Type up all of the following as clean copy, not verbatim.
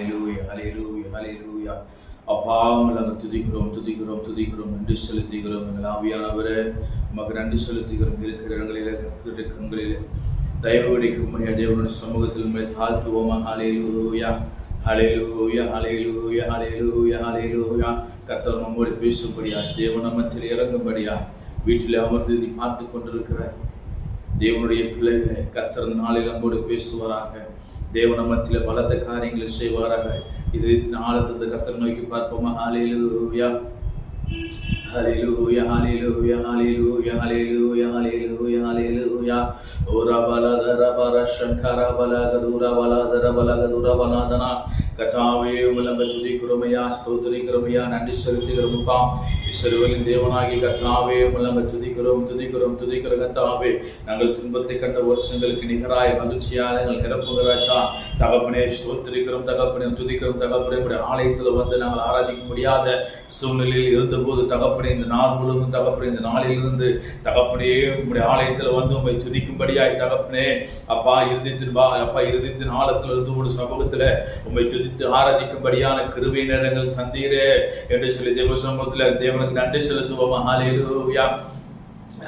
ஹல்லேலூயா ஹல்லேலூயா ஹல்லேலூயா. அப்பா நாங்கள் துதிக்கிறோம் துதிக்கிறோம் துதிக்கிறோம், நன்றி செலுத்துகிறோம். எங்கள் ஆவியானவரே உமக்கு நன்றி செலுத்துகிறோம். இருக்கிற இடங்களிலே கர்த்தருடைய கண்களிலே தயவு கிடைக்கும்படியா தேவனுடைய சமூகத்தில் உங்களை தாழ்த்துவோமா. ஹல்லேலூயா ஹல்லேலூயா ஹல்லேலூயா ஹல்லேலூயா ஹல்லேலூயா. கர்த்தர் நம்மோடு பேசும்படியா, தேவன் நம்மத்தில் இறங்கும்படியா, வீட்டில் அமர்ந்து பார்த்து கொண்டிருக்கிற தேவனுடைய பிள்ளைகளை கர்த்தர் நாளில் நம்மோடு பேசுவாராக. தேவன் நம்மத்தில் பலத்த காரியங்களை செய்வாராக. இது ஆழத்திலிருந்து கர்த்தர் நோக்கி பார்ப்போமா. ஹல்லேலூயா ஹல்லேலூயா ஹல்லேலூயா ஹல்லேலூயா ஹல்லேலூயா ஹல்லேலூயா ஹல்லேலூயா. ஓரா பலதர பர சங்கர பலகதுர பலதர பலகதுர பலதனா. கர்த்தாவே உம்மை துதிக்கிறோமையா, ஸ்தோத்திரிக்கிறோமையா, நன்றி செலுத்துகிறோம்ப்பா. இஸ்ரவேலின் தேவனாகி கர்த்தாவே உம்மை துதிக்கிறோம் துதிக்கிறோம் துதிக்கிறோம். கர்த்தாவே நாங்கள் துன்பத்தை கண்ட வருஷங்களுக்கு நிகராய் மகிழ்ச்சியாக எங்கள் நிரப்புகிறாச்சா. தகப்பனே ஸ்தோத்திரிக்கிறோம், தகப்பனே துதிக்கிறோம். தகப்பனே உடைய ஆலயத்தில் வந்து நாங்கள் ஆராதிக்க முடியாத சூழ்நிலையில் இருந்தபோது தகப்பனே இந்த நாள் முழுவதும் தகப்பனே இந்த நாளிலிருந்து தகப்பனே உங்களுடைய ஆலயத்தில் வந்து உண்மை துதிக்கும்படியாய் தகப்பனே அப்பா இருதயத்தின் ஆழத்தில் இருந்து ஒரு சமூகத்தில் உண்மை துதித்து ஆராதிக்கும்படியான கிருபை நேரங்கள் தந்தீரே என்று சொல்லி தேவ சமூகத்தில் தேவனுக்கு நன்றி செலுத்துவோம். ஹல்லேலூயா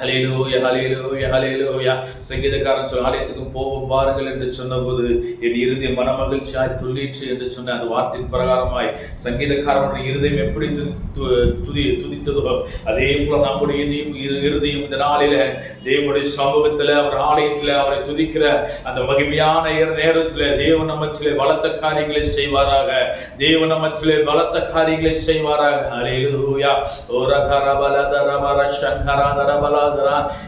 ஹல்லேலூயா ஹல்லேலூயா ஹல்லேலூயா. சங்கீதக்காரன் ஆலயத்துக்கு போவோம் பாருங்கள் என்று சொன்னபோது என் இருதயம் மனமகிழ்ச்சியாய் துள்ளிற்று என்று சொன்ன அந்த வார்த்தையின் பிரகாரமாய் சங்கீதக்காரனுடைய இருதயம் எப்படி துதித்ததோ அதே போல நம்முடைய இருதயம் இந்த நாளில தேவனுடைய சமூகத்தில் அவர் ஆலயத்தில் அவரை துதிக்கிற அந்த மகிமையான நேரத்தில் தேவன் நம்மத்திலே பலத்த காரியங்களை செய்வாராக. தேவன் நம்மத்திலே பலத்த காரியங்களை செய்வாராக. ஹல்லேலூயா. ஓரகர பலதர பர சங்கர தர பல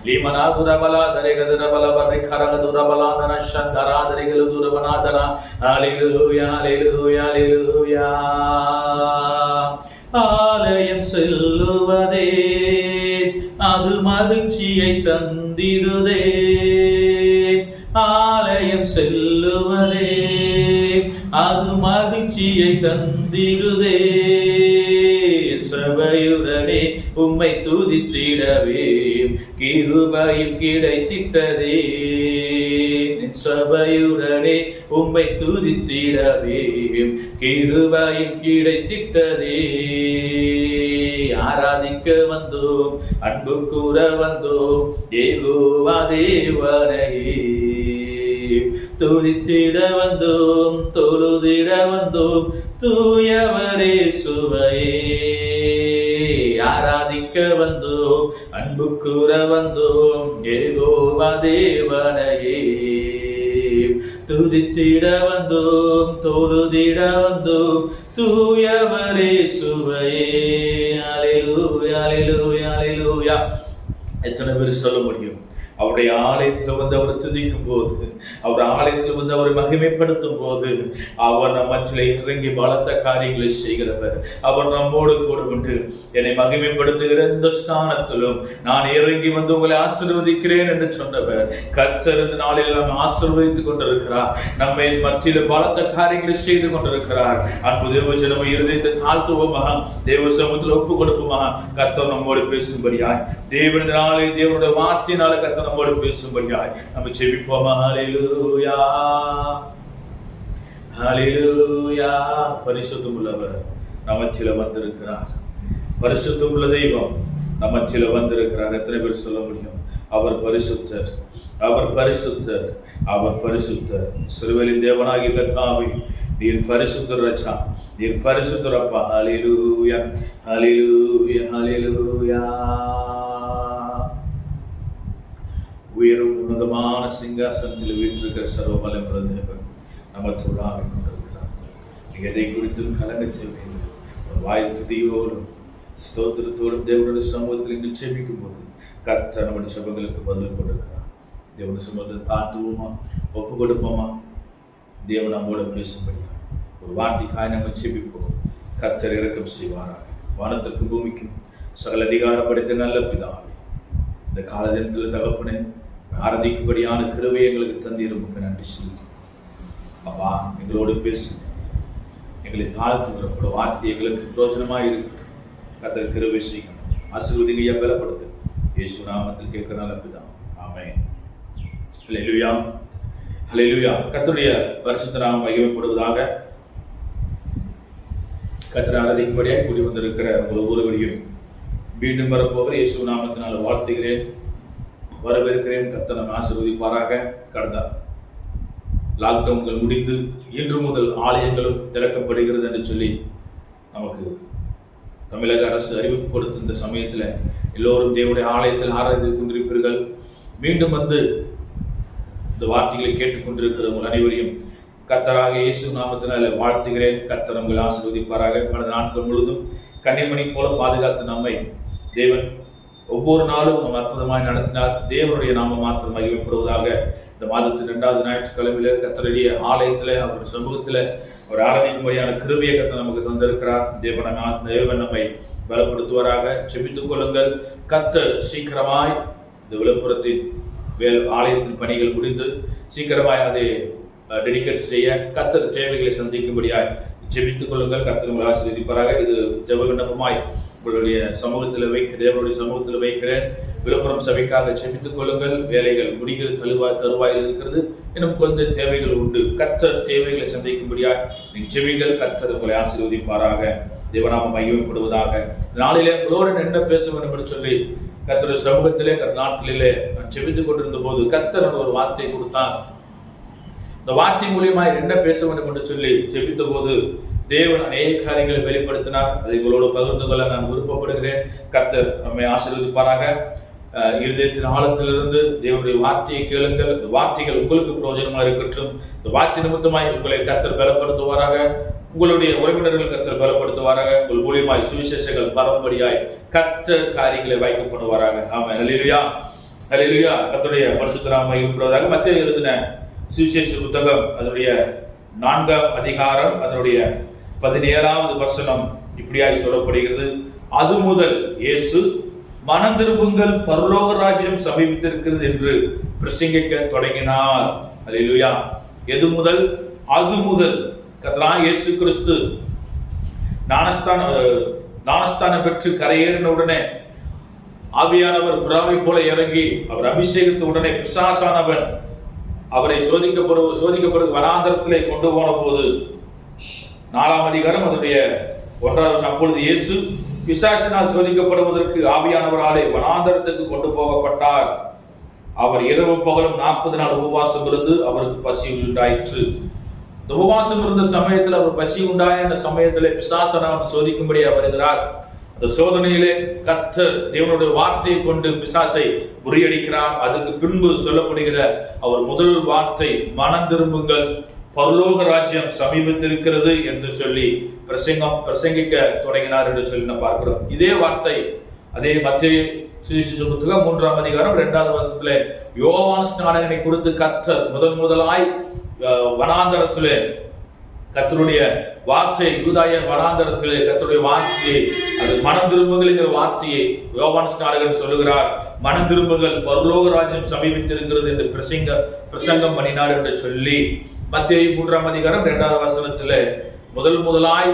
லிமனா துரபலா தரேகதர பலவரை கரகதுரபலாதன சந்தரா தரேகலு துரபனாதன. ஹல்லேலூயா ஹல்லேலூயா ஹல்லேலூயா. ஆலயம் செல்லுவதே அது மகிழ்ச்சியை தந்திடுதே. ஆலயம் செல்லுவதே அது மகிழ்ச்சியை தந்திடுதே. சபையுடனே உம்மை துதித்திடவே கிருபையும் கிடைத்திட்டதே. சபையுடனே உம்மை துதித்திடவே கிருபையும் கிடைத்திட்டதே. ஆராதிக்க வந்தோம், அன்பு கூற வந்தோம், யெகோவா தேவனையே. துதித்திட வந்தோம், தொழுதிட வந்தோம், தூயவரே சுவையே. ஆராதிக்க வந்தோம், அன்பு கூற வந்தோம், யெகோவா தேவனையே. துதித்திட வந்தோம், தொழுதிட வந்தோம், தூயவரே சுவையே. ஹல்லேலூயா ஹல்லேலூயா ஹல்லேலூயா. எத்தனை பேர் சொல்ல முடியும்? அவருடைய ஆலயத்தில் வந்து அவர் துதிக்கும் போது, அவர் ஆலயத்தில் வந்து அவரை மகிமைப்படுத்தும் போது அவர் நம்மற்றிலே இறங்கி பலத்த காரியங்களை செய்கிறவர். அவர் நம்மோடு கூட கொண்டு என்னை மகிமைப்படுத்துகிற இந்த ஸ்தானத்திலும் நான் இறங்கி வந்து உங்களை ஆசீர்வதிக்கிறேன் என்று சொன்னவர். கர்த்தர் இந்த நாளில் நாம் ஆசீர்வதித்துக் கொண்டிருக்கிறார். நம்மை மத்தியில பலத்த காரியங்களை செய்து கொண்டிருக்கிறார். அன்பு தேவஜனமே இருதயத்தை தாழ்த்துவோமா, தேவ சமூகத்தில் ஒப்பு கொடுப்போமா. கர்த்தர் நம்மோடு பேசும்படியாய் தேவனுடைய நாளை தேவனுடைய வார்த்தையினால கர்த்தர் நம்மோடு பேசும்படியாய் நம்ம ஜெபிப்போமா. ஹல்லேலூயா ஹல்லேலூயா. பரிசுத்தம் உள்ளவர் நமச்சில வந்திருக்கிறார். பரிசுத்தம் உள்ள தெய்வம் நமச்சில வந்திருக்கிறார். எத்தனை பேர் சொல்ல முடியும்? அவர் பரிசுத்தர், அவர் பரிசுத்தர், அவர் பரிசுத்தர். சிறுவலின் தேவனாகி கர்த்தாவே நீர் பரிசுத்தர் ரச்சா, நீர் பரிசுத்தர் அப்பா. ஹல்லேலூயா ஹல்லேலூயா ஹல்லேலூயா. உயரும் உன்னதமான சிங்காசனத்தில் வீற்றிருக்கிற சர்வ வல்லமையுள்ள தேவன் நமக்குள்ளாக கொண்டிருக்கிறார். எதை குறித்தும் கலங்க செய்வீர்கள். வாய் துதியோடும் ஸ்தோத்திரத்தோடும் தேவனுடைய சமூகத்தில் இங்கு ஜெபிக்கும் போது கர்த்தர் நம்முடைய ஜெபங்களுக்கு பதில் கொண்டிருக்கிறார். தேவனுடைய சமூகத்தில் தாழ்த்துவோமா, ஒப்பு கொடுப்போமா. தேவன் நம்மோட பேசும்படியா ஒரு வார்த்தைக்காய் நம்ம ஜெபிப்போம். கர்த்தர் இரக்கம் செய்வாராக. வானத்திற்கும் பூமிக்கும் சகல அதிகாரப்படுத்த நல்ல பிதாவே, இந்த கால தினத்தில் தகப்பனே ஆராதிக்கும்படியான கிருபையை எங்களுக்கு தந்தீருக்கு நன்றி செலுத்தி அப்பா. எங்களோடு பேசு, எங்களை தாழ்த்துகிற வார்த்தை எங்களுக்கு பிரயோஜனமாக இருக்கு. கர்த்தர் கிருபை செய்யணும். ஆசீர்வதிங்க, பலப்படுத்து. இயேசு நாமத்தில் கேட்கிற நல்ல பிதா, ஆமென். ஹல்லேலூயா ஹல்லேலூயா. கர்த்தருடைய பரிசுத்த நாமம் மகிமைப்படுவதாக. கர்த்தரை ஆராதிக்கும்படியாக கூடி வந்திருக்கிற ஒவ்வொருவரையும் மீண்டும் வரப்போகிற இயேசு நாமத்தினால் வாழ்த்துகிறேன், வரவேற்கிறேன். கர்த்தர் நம்மை ஆசீர்வதிப்பாராக. கடந்த லாக்டவுன்கள் முடிந்து இன்று முதல் ஆலயங்களும் திறக்கப்படுகிறது என்று சொல்லி நமக்கு தமிழக அரசு அறிவிப்பு கொடுத்த இந்த சமயத்தில் எல்லோரும் தேவனுடைய ஆலயத்தில் ஆராய்ந்து கொண்டிருப்பீர்கள். மீண்டும் வந்து இந்த வார்த்தைகளை கேட்டுக்கொண்டிருக்கிற உங்கள் அனைவரையும் கர்த்தராக இயேசு நாமத்தினால வாழ்த்துகிறேன். கர்த்தர் உங்களை ஆசீர்வதிப்பாராக. கடந்த நாட்கள் முழுவதும் கன்னிமணி போல பாதுகாத்து நம்மை தேவன் ஒவ்வொரு நாளும் நம்ம அற்புதமாய் நடத்தினார். தேவனுடைய நாம மாத்திரம் மகிமைப்படுவதாக. இந்த மாதத்தின் 2வது ஞாயிற்றுக்கிழமையில கர்த்தருடைய ஆலயத்தில் அவருடைய சமூகத்தில் அவர் ஆராதிக்கும்படியான கிருபையை கர்த்தர் நமக்கு தந்திருக்கிறார். தேவன் நம்மை பலப்படுத்துவாராக. செபித்துக் கொள்ளுங்கள். கர்த்தர் சீக்கிரமாய் இந்த விழுப்புரத்தின் ஆலயத்தின் பணிகள் முடிந்து சீக்கிரமாய் அதை டெடிகேட் செய்ய கர்த்தர் தேவைகளை சந்திக்கும்படியாய் ஜெபித்துக் கொள்ளுங்கள். கர்த்தர் உங்களை ஆசீர்வதிப்பாராக. இது ஜெப விண்ணப்பமாய் உங்களுடைய சமூகத்தில் தேவனுடைய சமூகத்தில் வைக்கிறேன். விழுப்புரம் சபைக்காக ஜெபித்துக் கொள்ளுங்கள். வேலைகள் முடிகிற தருவாயில் இருக்கிறது. இன்னும் கொஞ்சம் தேவைகள் உண்டு. கர்த்தர் தேவைகளை சந்திக்கும்படியாய் நீங்க ஜெபிங்கள். கர்த்தர் உங்களை ஆசீர்வதிப்பாராக. தேவநாமம் மகிமைப்படுவதாக. நாளிலே உங்களோடு என்ன பேச வேண்டும் என்று சொல்லி கர்த்தருடைய சமூகத்திலே நாட்களிலே நான் ஜெபித்துக் கொண்டிருந்த போது கர்த்தர் ஒரு வார்த்தை கொடுத்தார். இந்த வார்த்தை மூலியமா என்ன பேச வேண்டும் என்று சொல்லி ஜெபித்த போது தேவன் அநேக காரியங்களை வெளிப்படுத்தினார். அதை உங்களோடு பகிர்ந்து கொள்ள நான் விருப்பப்படுகிறேன். கர்த்தர் நம்மை ஆசீர்வதிப்பாராக. இருதயத்தின் ஆழத்திலிருந்து தேவனுடைய வார்த்தையை கேளுங்கள். இந்த வார்த்தைகள் உங்களுக்கு பிரயோஜனமாக இருக்கட்டும். இந்த வார்த்தை நிமித்தமாய் உங்களை கர்த்தர் பலப்படுத்துவாராக. உங்களுடைய உறவினர்கள் கர்த்தர் பலப்படுத்துவாராக. உங்கள் மூலியமாய் சுவிசேஷங்கள் பரம்படியாய் கர்த்தர் காரியங்களை வைக்கப்படுவாராக. ஆமென். ஹல்லேலூயா, ஹல்லேலூயா. கர்த்தருடைய பரிசுத்த நாமம் மகிமைப்படுவதாக. மத்தேயு எழுதின சுவிசேஷ புத்தகம் அதனுடைய 4ஆம் அதிகாரம் அதனுடைய 17வது வசனம் இப்படியாய் சொல்லப்படுகிறது. அது முதல் இயேசு மனம் திரும்புங்கள், பரலோக ராஜ்யம் சமீபித்திருக்கிறது என்று பிரசங்கிக்க தொடங்கினார். அல்லேலூயா. எது முதல்? அது முதல். கர்த்தராகிய இயேசு கிறிஸ்து ஞானஸ்தானம் பெற்று கரையேறின உடனே ஆவியானவர் புறாவை போல இறங்கி அவர் அபிஷேகத்த உடனே பிசாசானவன் அவரை சோதிக்கப்படுவது வனாந்தரத்திலே கொண்டு போன போது 4ஆம் அதிகாரம் அதனுடைய 1வது அப்பொழுது இயேசு பிசாசினால் சோதிக்கப்படுவதற்கு ஆவியானவராலே வனாந்தரத்துக்கு கொண்டு போகப்பட்டார். அவர் இரவு பகலும் 40 நாள் உபவாசம் இருந்து அவருக்கு பசி உண்டாயிற்று. இந்த உபவாசம் இருந்த சமயத்தில் அவர் பசி உண்டாய அந்த சமயத்திலே பிசாசனால் சோதிக்கும்படி வருகிறார். அந்த சோதனையிலே கர்த்தர் தேவனுடைய வார்த்தையை கொண்டு பிசாசை முறியடிக்கிறார். அதுக்கு பின்பு சொல்லப்படுகிற அவர் முதல் வார்த்தை மனம் திரும்புங்கள், பரலோக ராஜ்யம் சமீபத்திருக்கிறது என்று சொல்லி பிரசங்கிக்க தொடங்கினார் என்று சொல்லி நாம் பார்க்கிறோம். இதே வார்த்தை அதே மத்தேயு சுவிசேஷ புத்தகம் 3ஆம் அதிகாரம் 2வது வசனத்திலே யோவான் ஸ்நானகனை குறித்து கர்த்தர் முதலாய் வனாந்தரத்திலே கர்த்தருடைய வார்த்தை யூதாய வனாந்தரத்திலே கர்த்தருடைய வார்த்தையை அது மனம் திரும்புகிற வார்த்தையை யோவான் ஸ்நானகன் சொல்லுகிறார். மனம் திரும்புகள், பரலோக ராஜ்யம் சமீபித்திருக்கிறது என்று பிரசங்கம் பண்ணினார் என்று சொல்லி மத்தேயு 3ஆம் அதிகாரம் 2வது வசனத்திலே முதலாய்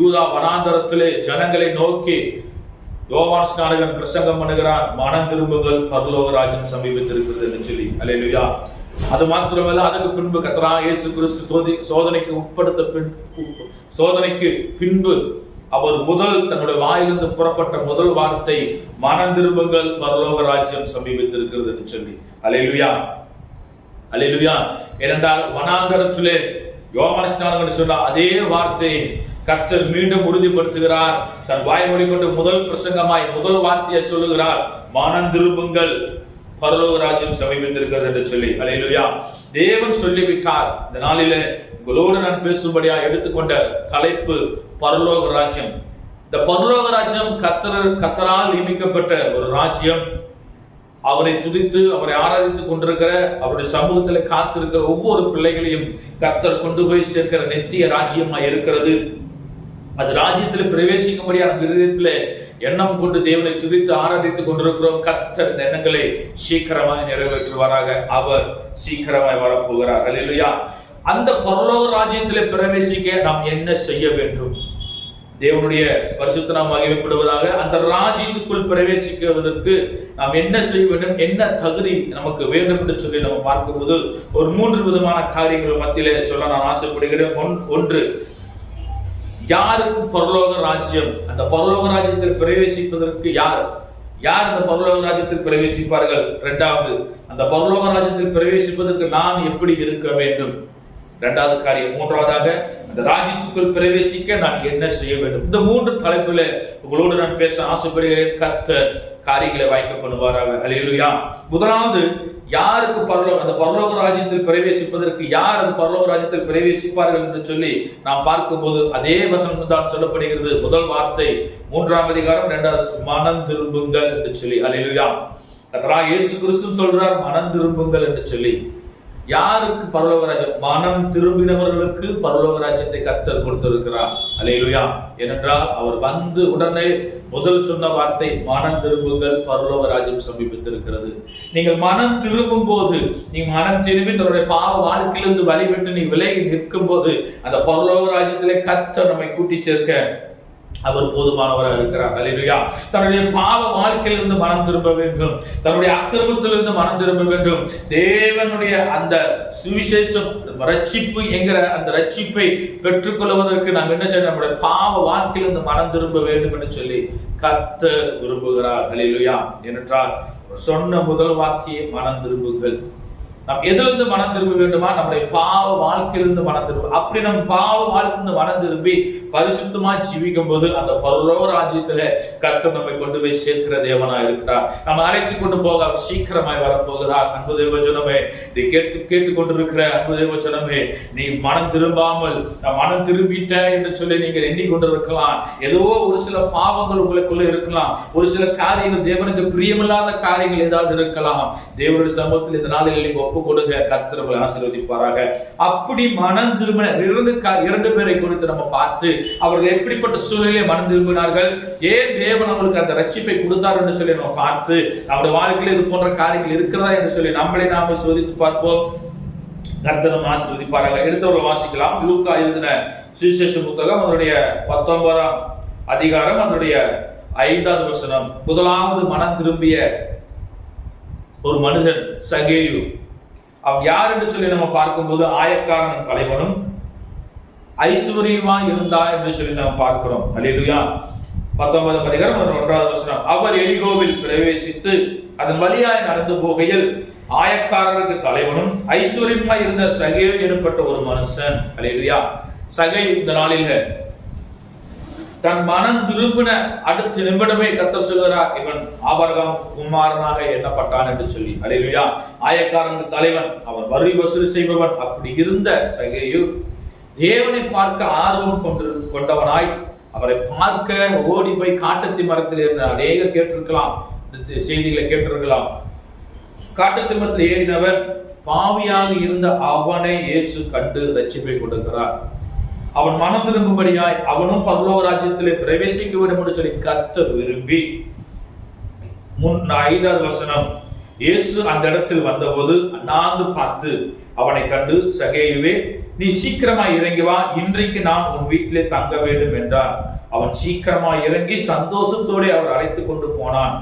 யூதா வனாந்தரத்திலே ஜனங்களை நோக்கி யோவான் ஸ்நானகன் பிரசங்கம் பண்ணுகிறார். மனம் திரும்புகள், பரலோக ராஜ்யம் சமீபித்திருக்கிறது என்று சொல்லி. அல்லேலூயா. அது மாத்திரமல்ல, அதற்கு பின்பு கர்த்தராகிய இயேசு கிறிஸ்து சோதனைக்கு பின்பு அவர் தன்னுடைய வாயிலிருந்து புறப்பட்ட முதல் வார்த்தை மனம் திரும்புங்கள், பரலோக ராஜ்யம் சமீபித்திருக்கிறது என்று சொல்லி. அல்லேலூயா, அல்லேலூயா. ஏனென்றால் வனாந்தரத்திலே யோவான் ஸ்நானகன் சொன்ன அதே வார்த்தையை கர்த்தர் மீண்டும் உறுதிப்படுத்துகிறார். தன் வாய்மொழி கொண்டு முதல் பிரசங்கமாய் முதல் வார்த்தையை சொல்லுகிறார், மனம் திரும்புங்கள், பரலோக ராஜ்யம் சமீபித்திருக்கிறது என்று சொல்லி. அல்லேலூயா. தேவன் சொல்லிவிட்டார். இந்த நாளிலே உங்களோடு நான் பேசும்படியா எடுத்துக்கொண்ட தலைப்பு பரலோக ராஜ்யம். இந்த பரலோக ராஜ்யம் கர்த்தரால் நியமிக்கப்பட்ட ஒரு ராஜ்யம். அவரை துதித்து அவரை ஆராதித்துக் கொண்டிருக்கிற அவருடைய சமூகத்தில் காத்திருக்கிற ஒவ்வொரு பிள்ளைகளையும் கர்த்தர் கொண்டு போய் சேர்க்கிற நித்திய ராஜ்யமாய் இருக்கிறது. அது ராஜ்யத்தில் பிரவேசிக்கும்படியான விதத்திலே எண்ணம் கொண்டு தேவனை துதித்து ஆராதித்துக் கொண்டிருக்கிறோம். கர்த்தர் இந்த எண்ணங்களை சீக்கிரமாய் நிறைவேற்றுவாராக. அவர் சீக்கிரமாய் வரப்போகிறார். அல்லேலூயா. அந்த பரலோக ராஜ்யத்திலே பிரவேசிக்க நாம் என்ன செய்ய வேண்டும்? தேவனுடைய பரிசுத்த நாமம் மகிமைப்படுவதாக. அந்த ராஜ்யத்துக்குள் பிரவேசிக்குவதற்கு நாம் என்ன செய்ய வேண்டும், என்ன தகுதி நமக்கு வேண்டும் என்று சொல்லி நம்ம பார்க்கும்போது ஒரு 3 விதமான காரியங்கள் மத்தியிலே சொல்ல நான் ஆசைப்படுகிறேன். ஒன்று, யாருக்கு பரலோக ராஜ்யம்? அந்த பரலோக ராஜ்யத்தில் பிரவேசிப்பதற்கு யார் அந்த பரலோக ராஜ்யத்தில் பிரவேசிப்பார்கள்? இரண்டாவது, அந்த பரலோக ராஜ்யத்தில் பிரவேசிப்பதற்கு நான் எப்படி இருக்க வேண்டும்? இரண்டாவது காரியம். மூன்றாவதாக, அந்த ராஜ்யத்துக்குள் பிரவேசிக்க நான் என்ன செய்ய வேண்டும்? இந்த மூன்று தலைப்புல உங்களோடு நான் பேச ஆசைப்படுகிறேன். கர்த்தர் காரியங்களை வாய்க்க பண்ணுவாராக. அல்லேலூயா. முதலாவது, யாருக்கு அந்த பரலோக ராஜ்யத்தில் பிரவேசிப்பதற்கு யார் அந்த பரலோக ராஜ்யத்தில் பிரவேசிப்பார்கள் என்று சொல்லி நாம் பார்க்கும்போது அதே வசனம் தான் சொல்லப்படுகிறது. முதல் வார்த்தை 3ஆம் அதிகாரம் 2வது, மனம் திரும்புங்கள் என்று சொல்லி. அல்லேலூயா. கர்த்தராகிய இயேசு கிறிஸ்து சொல்றார், மனம் திரும்புங்கள் என்று சொல்லி. யாருக்கு பரலோக ராஜ்யம்? மனம் திரும்பினவர்களுக்கு பரலோக ராஜ்யத்தை கர்த்தர் கொடுத்திருக்கிறார். அல்லேலூயா. ஏனென்றால் அவர் வந்து உடனே முதல் சொன்ன வார்த்தை, மனம் திரும்புங்கள், பரலோக ராஜ்யம் சமீபித்திருக்கிறது. நீங்கள் மனம் திரும்பும் போது, நீங்க மனம் திரும்பி தன்னுடைய பாவ வாழ்க்கையிலிருந்து வழிபட்டு நீ விலகி நிற்கும் போது அந்த பரலோக ராஜ்யத்திலே கர்த்தர் நம்மை கூட்டி சேர்க்க அவர் போதுமானவராக இருக்கிறார். அல்லேலூயா. தன்னுடைய பாவ வாழ்க்கையிலிருந்து மனம் திரும்ப வேண்டும், தன்னுடைய அக்கிரமத்திலிருந்து மனம் திரும்ப வேண்டும். தேவனுடைய அந்த சுவிசேஷம், ரட்சிப்பு என்கிற அந்த ரட்சிப்பை பெற்றுக்கொள்வதற்கு நாம் என்ன செய்யணும்? நம்முடைய பாவ வாழ்க்கையிலிருந்து மனம் திரும்ப வேண்டும் என்று சொல்லி கர்த்தர் விரும்புகிறார். அல்லேலூயா. ஏனென்றால் சொன்ன முதல் வார்த்தையை மனம் திரும்புங்கள். நாம் எதிலிருந்து மனம் திரும்ப வேண்டுமா? நம்முடைய பாவ வாழ்க்கையிலிருந்து மனம் திரும்ப. அப்படி நம் பாவ வாழ்க்கையிலிருந்து மனம் திரும்பி பரிசுத்தமா ஜீவிக்கும் போது அந்த பரலோக ராஜ்யத்திலே கர்த்தர் நம்மை கொண்டு போய் சேர்க்கிற தேவனா இருக்கிறார். நம்ம அழைத்து கொண்டு போக சீக்கிரமாய் வரப்போகிறார். அன்பு தேவ ஜனமே, இதை கேட்டுக் கொண்டிருக்கிற அன்பு தேவ ஜனமே, நீ மனம் திரும்பாமல் நான் மனம் திரும்பிட்டேன் என்று சொல்லி நீங்கள் எண்ணிக்கொண்டிருக்கலாம். ஏதோ ஒரு சில பாவங்கள் உங்களுக்குள்ள இருக்கலாம், ஒரு சில காரியங்கள் தேவனுக்கு பிரியமில்லாத காரியங்கள் ஏதாவது இருக்கலாம். தேவனுடைய சமூகத்தில் இந்த நாளில் நீங்க ஒப்பு கொடுங்க, கர்த்தர் உங்களை ஆசீர்வதிப்பாராக. அப்படி மனம் திரும்பின இரண்டு பேரை குறித்து நம்ம பார்த்து அவர்கள் எப்படிப்பட்ட சூழ்நிலையை மனம் திரும்பினார்கள், ஏன் தேவன் அவர்களுக்கு அந்த ரட்சிப்பை கொடுத்தார் என்று சொல்லி நம்ம பார்த்து அவருடைய வாழ்க்கையில் இது போன்ற காரியங்கள் இருக்கிறதா என்று சொல்லி நம்மளை நாம சோதித்து பார்ப்போம். கர்த்தர் நம்ம ஆசீர்வதிப்பாராக. எடுத்தவர்கள் வாசிக்கலாம். லூக்கா எழுதின சுவிசேஷ புத்தகம் அதனுடைய 19ஆம் அதிகாரம் அதனுடைய 5வது வசனம். முதலாவது மனம் திரும்பிய ஒரு மனிதன் சகேயு. அவன் யார் என்று சொல்லி நம்ம பார்க்கும்போது ஆயக்காரன் தலைவனும் ஐஸ்வர்யமா இருந்தா என்று சொல்லி நாம் பார்க்கிறோம். அல்லேலூயா. 19ஆம் அதிகாரம் 1வது வசனம். அவர் எரிகோவில் பிரவேசித்து அதன் வழியாய் நடந்து போகையில் ஆயக்காரருக்கு தலைவனும் ஐஸ்வர்யமா இருந்த சகேயு எனப்பட்ட ஒரு மனுஷன். அல்லேலூயா. சகேயு இந்த நாளில் தன் மனம் திரும்பின அடுத்த நிமிடமே கர்த்தர் சொல்கிறார், இவன் ஆபிரகாம் குமாரனாக எண்ணப்பட்டான் என்று சொல்லி. அல்லேலூயா. ஆயக்காரனுக்கு தலைவன், அவன் வரி வசூல் செய்பவன். அப்படி இருந்த சகேயு தேவனை பார்க்க ஆர்வம் கொண்டவனாய் அவரை பார்க்க ஓடி போய் காட்டுத்தி மரத்தில் இருந்த அநேக கேட்டிருக்கலாம், செய்திகளை கேட்டிருக்கலாம். காட்டுத்தி மரத்தில் ஏறினவன் பாவியாக இருந்த அவனை இயேசு கண்டு ரட்சிப்பை கொடுக்கிறார். அவன் மனம் திரும்பும்படியாய் அவனும் பரலோக ராஜ்யத்திலே பிரவேசிக்க வேண்டும் என்று சொல்லி கர்த்தர் விரும்பி 5வது வசனம். இயேசு அந்த இடத்தில் வந்தபோது அண்ணாந்து பார்த்து அவனை கண்டு, சகேயுவே, நீ சீக்கிரமாய் இறங்கி வா, இன்றைக்கு நான் உன் வீட்டிலே தங்க வேண்டும் என்றான். அவன் சீக்கிரமாய் இறங்கி சந்தோஷத்தோடு அவர் அழைத்துக் கொண்டு போனான்.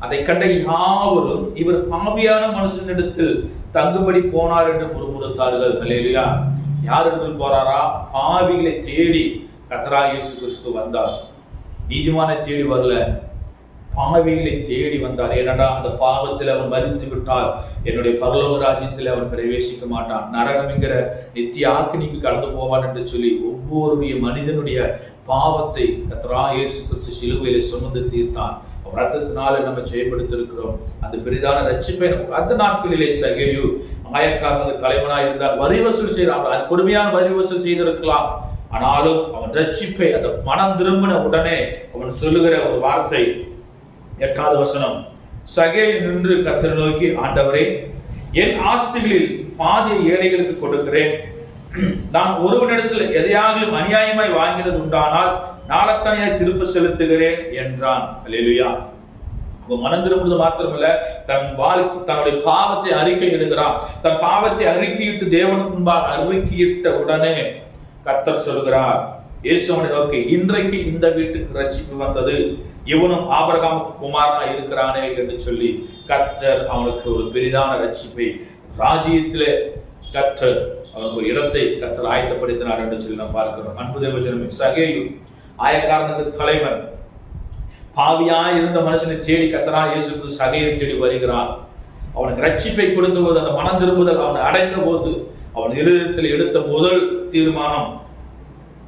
அதை கண்ட யாவரும் இவர் பாவியான மனுஷனிடத்தில் தங்குபடி போனார் என்று முறுமுறுத்தார்கள். அல்லேலூயா. யாரிடத்தில் போறாரா? பாவிகளை தேடி கர்த்தராகிய இயேசு கிறிஸ்து வந்தார். நீதிமானை தேடி வரல, பாவிகளை தேடி வந்தார். ஏனடா அந்த பாவத்தில் அவன் மரித்து விட்டால் என்னுடைய பரலோக ராஜ்யத்தில் அவன் பிரவேசிக்க மாட்டான், நரகம் என்கிற நித்திய ஆக்கினிக்கு கடந்து போவான் என்று சொல்லி ஒவ்வொரு மனிதனுடைய பாவத்தை கர்த்தராகிய இயேசு கிறிஸ்து சிலுவையிலே சுமந்து தீர்த்தான். ரத்தத்தினால நம்ம செயல்படுத்திருக்கிறோம். அந்த பெரிதான ரட்சிப்பை அந்த நாட்களிலே சகேயு ஆயக்காரனுக்கு தலைவனாக இருந்தார். வரி வசூல் செய்தார், கொடுமையான வரி வசூல் செய்திருக்கலாம். ஆனாலும் அவன் ரட்சிப்பை அந்த மனம் திரும்பின உடனே அவன் சொல்லுகிற ஒரு வார்த்தை 8வது வசனம். சகேயு நின்று கர்த்தரை நோக்கி, ஆண்டவரே, என் ஆஸ்திகளில் பாதியை ஏழைகளுக்கு கொடுக்கிறேன். நான் ஒருவனிடத்தில் எதையாகிலும் அநியாயமாய் வாங்கினது உண்டானால் நாளத்தனையாய் திரும்ப செலுத்துகிறேன் என்றான். அல்லேலூயா. மனம் திரும்புவது மாத்திரமல்ல, தன்னுடைய பாவத்தை அறிக்கை இடுகிறான். தன் பாவத்தை அறிக்கையிட்டு தேவனுக்கு முன்பாக அறிக்கையிட்ட உடனே கர்த்தர் சொல்கிறார், இயேசுவை நோக்கி, இன்றைக்கு இந்த வீட்டுக்கு ரட்சிப்பு வந்தது, இவனும் ஆபிரகாமுக்கு குமாரனா இருக்கிறானே என்று சொல்லி கர்த்தர் அவனுக்கு ஒரு பெரிதான ரட்சிப்பை ராஜ்யத்திலே கர்த்தர் அவனுக்கு ஒரு இடத்தை கர்த்தர் ஆயத்தப்படுத்தினார் என்று சொல்லி நாம் பார்க்கிறோம். அன்பு தேவஜனமே, சகேயு ஆயக்காரனுக்கு தலைவன், பாவியாய் இருந்த மனுஷனை தேடி கர்த்தராகிய இயேசு கிறிஸ்து சகேயை தேடி வருகிறார். அவனுக்கு ரட்சிப்பை கொடுத்த போது, அந்த மனம் திரும்புதல் அவனை அடைந்த போது, அவன் இருதயத்தில் எடுத்த முதல் தீர்மானம்,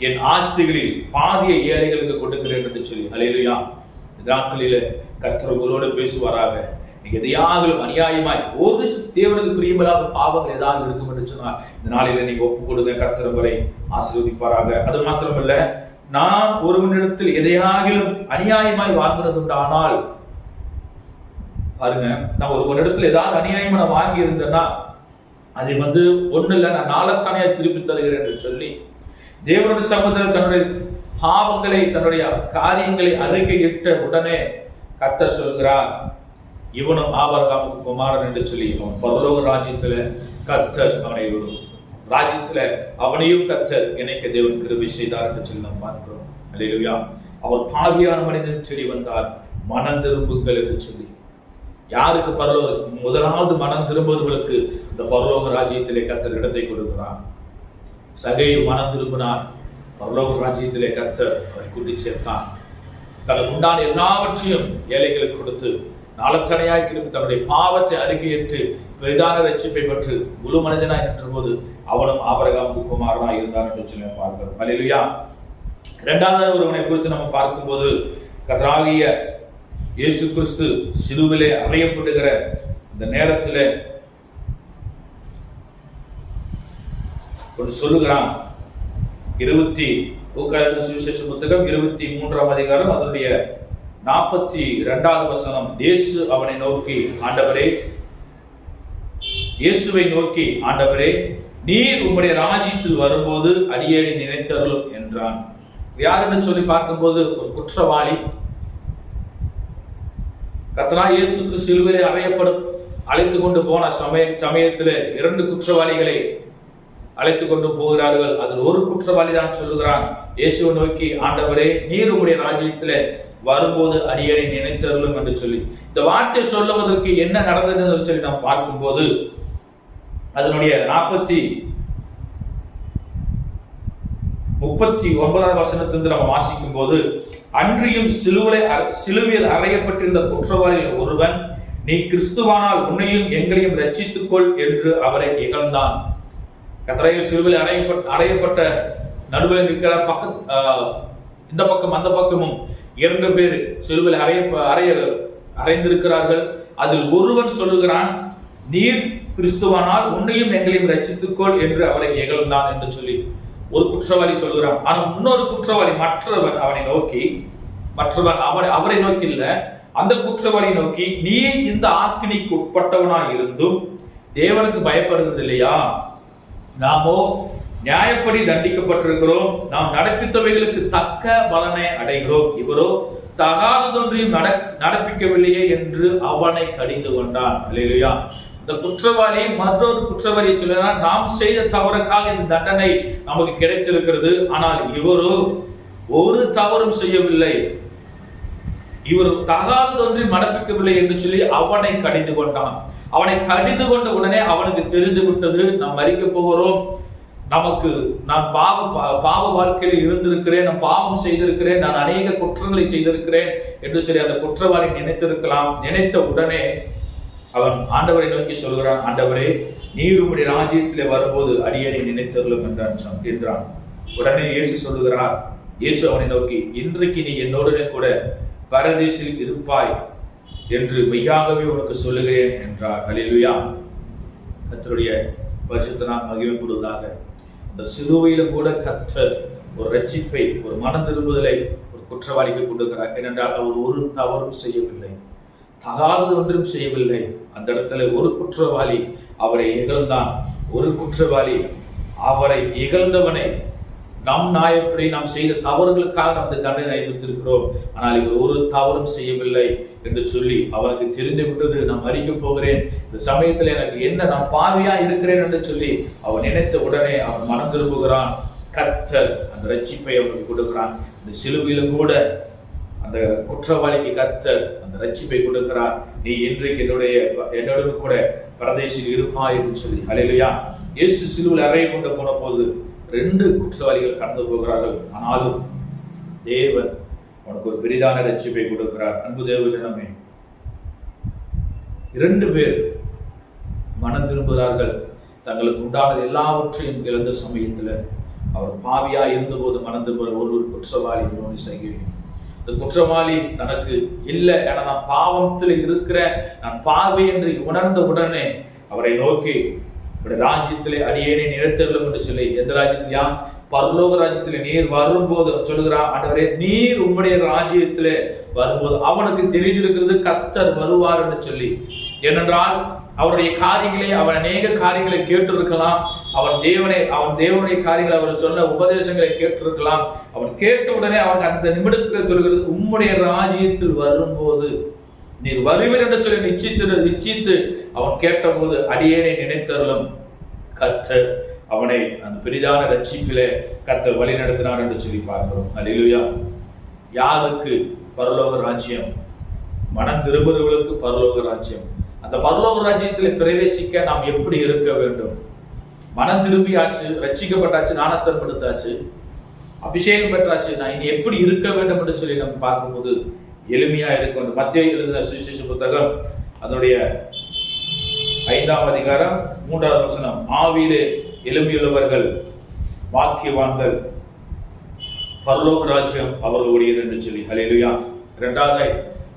என் ஆஸ்திகளில் பாதியை ஏழைகளுக்கு கொடுக்கிறேன் என்று சொல்லி. அல்லேலூயா. இந்த நாட்களிலே கர்த்தர் உங்களோடு பேசுவாராக. நீங்க எதையாகிலும் அநியாயமாய் ஒரு தேவனுக்கு பிரியமில்லாத பாவங்கள் ஏதாவது இருக்கும் என்று சொன்னால் இந்த நாளில நீங்க ஒப்பு கொடுங்க. கர்த்தர் வரை ஆசீர்வதிப்பாராக. அது மாத்திரமல்ல, நான் ஒருவனிடத்தில் எதையாகிலும் அநியாயமாய் வாங்கினதுண்டானால், பாருங்க, நான் ஒருவனிடத்தில் ஏதாவது அநியாயமா நான் வாங்கி இருந்தேன்னா அதை ஒண்ணு இல்லை, நான் நாளத்தானே திருப்பி தருகிறேன் என்று சொல்லி தேவனுடைய சமூகத்தில் தன்னுடைய பாவங்களை, தன்னுடைய காரியங்களை அறிக்கையிட்ட உடனே கர்த்தர் சொல்கிறார், இவனும் ஆபிரகாமுக்கு குமாரன் என்று சொல்லி அவன் பரலோக ராஜ்யத்துல கர்த்தர் அவனை ராஜ்யத்துல அவனையும் கர்த்தர் இணைக்க தேவன் கிருபை செய்தார் என்று சொல்லி நாம் பார்க்கிறோம். அல்லேலூயா. அவர் பாவியான மனிதன் சொல்லி வந்தார், மனம் திரும்புங்கள் என்று சொல்லி. யாருக்கு பரலோக முதலாவது மனம் திரும்புவதற்கு இந்த பரலோக ராஜ்யத்திலே கர்த்தர் இடத்தை கொடுக்கிறார். சகேயு மனம் திரும்பினார், பரலோக ராஜ்யத்திலே கர்த்தர் அவரை கூட்டி சேர்த்தான். தனக்கு உண்டான எல்லாவற்றையும் ஏழைகளுக்கு கொடுத்து நாளத்தனையாய் திரும்பி தன்னுடைய பாவத்தை அறிக்கையிட்டு பெரிதான ரட்சிப்பை பெற்று முழு மனிதனாய் நின்ற போது அவனும் ஆபிரகாமுக்கு குமாரனாய் இருந்தான் என்று சொல்லி பார்க்கிறோம். அல்லேலூயா. இரண்டாவது ஒருவனை குறித்து நம்ம பார்க்கும்போது, கர்த்தராகிய இயேசு கிறிஸ்து சிலுவிலே அறையப்படுகிற இந்த நேரத்தில் சொல்லுகிறான். லூக்காவின் சுவிசேஷ புத்தகம் 23ஆம் அதிகாரம் அதனுடைய 42வது வசனம். இயேசு அவனை நோக்கி, ஆண்டவரே, இயேசுவை நோக்கி, ஆண்டவரே, நீர் உம்முடைய ராஜ்யத்தில் வரும்போது அடியேனை நினைத்தருளும் என்றான். யார் என்று சொல்லி பார்க்கும்போது ஒரு குற்றவாளி. கர்த்தராகிய இயேசு கிறிஸ்து சிலுவையிலே அழைத்து கொண்டு போன சமயத்தில் 2 குற்றவாளிகளை அழைத்து கொண்டு போகிறார்கள். அதில் ஒரு குற்றவாளி தான் சொல்லுகிறான், இயேசுவை நோக்கி, ஆண்டவரே, நீர் உம்முடைய ராஜ்யத்தில் வரும்போது அடியேனை நினைத்தருளும் என்று சொல்லி. இந்த வார்த்தை சொல்லுவதற்கு என்ன நடந்தது என்று சொல்லி நாம் பார்க்கும்போது, அதனுடைய 39வது வசனத்திலிருந்து நம்ம வாசிக்கும் போது, அன்றியும் சிலுவையில் அறையப்பட்டிருந்த குற்றவாளியில் ஒருவன், நீ கிறிஸ்துவானால் உன்னையும் எங்களையும் ரட்சித்துக்கொள் என்று அவரை இகழ்ந்தான். கர்த்தராகிய சிலுவையில் அறையப்பட்ட நடுவில் நிற்கிற இந்த பக்கம் அந்த பக்கமும் 2 பேர் சிலுவையில் அறைந்திருக்கிறார்கள். அதில் ஒருவன் சொல்லுகிறான், நீர் கிறிஸ்துவானால் உன்னையும் எங்களையும் ரட்சித்துக்கொள் என்று அவரை இகழ்ந்தான் என்று சொல்லி ஒரு குற்றவாளி சொல்கிறான். ஆனால் இன்னொரு குற்றவாளி, மற்றவன் அவரை நோக்கி இல்ல, அந்த குற்றவாளி நோக்கி, நீ இந்த ஆக்கினிக்கு உட்பட்டவனாய் இருந்தும் தேவனுக்கு பயப்படுறது இல்லையா? நாமோ நியாயப்படி தண்டிக்கப்பட்டிருக்கிறோம், நாம் நடப்பித்தவைகளுக்கு தக்க பலனை அடைகிறோம், இவரோ தகாததொன்றையும் நடப்பிக்கவில்லையே என்று அவனை கடிந்து கொண்டான். அல்லேலூயா. இந்த குற்றவாளி மற்றொரு குற்றவாளியை சொல்கிறார், நாம் செய்த தவறுக்காக இந்த தண்டனை நமக்கு கிடைத்திருக்கிறது, ஆனால் இவரோ ஒரு தவறும் செய்யவில்லை, இவர் தகாததொன்றையும் நடப்பிக்கவில்லை என்று சொல்லி அவனை கடிந்து கொண்டான். அவனை கடிந்து கொண்ட உடனே அவனுக்கு தெரிந்து விட்டது, நாம் மரிக்க போகிறோம், நான் பாவ வாழ்க்கையில் இருந்திருக்கிறேன், நான் பாவம் செய்திருக்கிறேன், நான் அநேக குற்றங்களை செய்திருக்கிறேன் என்று சொல்லி அந்த குற்றவாளி நினைத்திருக்கலாம். நினைத்த உடனே அவன் ஆண்டவரை நோக்கி சொல்கிறான், ஆண்டவரே, நீர் உம்முடைய ராஜ்யத்திலே வரும்போது அடியேனை நினைத்தருளும் என்றான். உடனே இயேசு சொல்லுகிறார், இயேசு அவனை நோக்கி, இன்றைக்கு நீ என்னுடனே கூட பரதீசில் இருப்பாய் என்று மெய்யாகவே உனக்கு சொல்லுகிறேன் என்றார். அல்லேலூயா. கர்த்தருடைய பரிசுத்த நாமம் மகிமைப்படுவதாக. இந்த சிலுவையில கூட கர்த்தர் ஒரு ரட்சிப்பை, ஒரு மனம் திரும்புதலை ஒரு குற்றவாளிக்கு கொடுக்கிறார். ஏனென்றால் அவர் ஒரு தவறும் செய்யவில்லை, தகாதது ஒன்றும் செய்யவில்லை. அந்த இடத்துல ஒரு குற்றவாளி அவரை இகழ்ந்தான். ஒரு குற்றவாளி அவரை இகழ்ந்தவனை நம் நியாயப்படி நாம் செய்த தவறுகளுக்காக நாம் தண்டனை அனுபவித்திருக்கிறோம், ஆனால் இவர் ஒரு தவறும் செய்யவில்லை என்று சொல்லி அவனுக்கு தெரிந்து விட்டது, நான் மரிக்க போகிறேன், இந்த சமயத்தில் எனக்கு என்ன, நான் பாவியா இருக்கிறேன் என்று சொல்லி அவன் நினைத்த உடனே அவன் மனம் திரும்புகிறான். கர்த்தர் அந்த ரட்சிப்பை அவனுக்கு கொடுக்கிறான். இந்த சிலுவையிலும் கூட அந்த குற்றவாளிக்கு கர்த்தர் அந்த ரட்சிப்பை கொடுக்கிறார். நீ இன்றைக்கு என்னுடன் கூட பரதேசில் இருப்பாய் என்று சொல்லி. ஹல்லேலூயா. இயேசு சிலுவையில் அறையை கொண்டு போன போது 2 குற்றவாளிகள் கடந்து போகிறார்கள். ஆனாலும் தேவன் அவனுக்கு ஒரு பெரிதான ரட்சிப்பை கொடுக்கிறார். அன்பு தேவ ஜனமே, 2 பேர் மனம் திரும்புகிறார்கள். தங்களுக்கு உண்டானது எல்லாவற்றையும் இழந்த சமயத்தில் அவர் பாவியா இருந்தபோது மனம் திரும்புகிற ஒரு குற்றவாளி செய்கிறேன். இந்த குற்றவாளி தனக்கு இல்லை, ஏன்னா நான் பாவத்தில் இருக்கிற, நான் பாவி என்று உணர்ந்த உடனே அவரை நோக்கி ராஜ்யத்திலே அடியேனை நிலைத்தருளும் என்று சொல்லி, எந்த ராஜ்யத்திலையா? பரலோக ராஜ்யத்திலே நீர் வரும்போது சொல்லுகிறான், ஆண்டவரே நீர் உம்முடைய ராஜ்யத்திலே வரும்போது அவனுக்கு தெரிந்திருக்கிறது கர்த்தர் வருவார் என்று சொல்லி. ஏனென்றால் அவருடைய காரியங்களை, அவன் அநேக காரியங்களை கேட்டிருக்கலாம். அவன் தேவனுடைய காரியங்களை, அவர் சொன்ன உபதேசங்களை கேட்டிருக்கலாம். அவன் கேட்ட உடனே அவன் அந்த நிமிடத்தில் சொல்கிறது, உம்முடைய ராஜ்யத்தில் வரும்போது நீர் வருவீர் என்று சொல்லி நிச்சயித்து அவன் கேட்டபோது அடியேனை நினைத்தருளும் கர்த்தர் அவனை அந்த பெரிதான ரட்சிப்பிலே கர்த்தர் வழி நடத்தினார் என்று சொல்லி பார்க்கிறோம். அல்லேலூயா. யாருக்கு பரலோக ராஜ்யம்? மனம் திரும்புகிறவர்களுக்கு பரலோக ராஜ்யம். அந்த பரலோக ராஜ்யத்தில் பிரவேசிக்க நாம் எப்படி இருக்க வேண்டும்? மனம் திரும்பியாச்சு, ரட்சிக்கப்பட்டாச்சு, ஞானஸ்தானம் எடுத்தாச்சு, அபிஷேகம் பெற்றாச்சு, நான் இனி எப்படி இருக்க வேண்டும் என்று சொல்லி நம்ம பார்க்கும்போது எளிமையா இருக்க வேண்டும். மத்தேயு எழுதின சுவிசேஷ புத்தகம் அதனுடைய 5ஆம் அதிகாரம் 3வது வசனம், ஆவியிலே எளிமையுள்ளவர்கள் வாக்கியவான்கள், பரலோக ராஜ்யம் அவர்களுடையது என்று சொல்லி. ஹல்லேலூயா. 2வது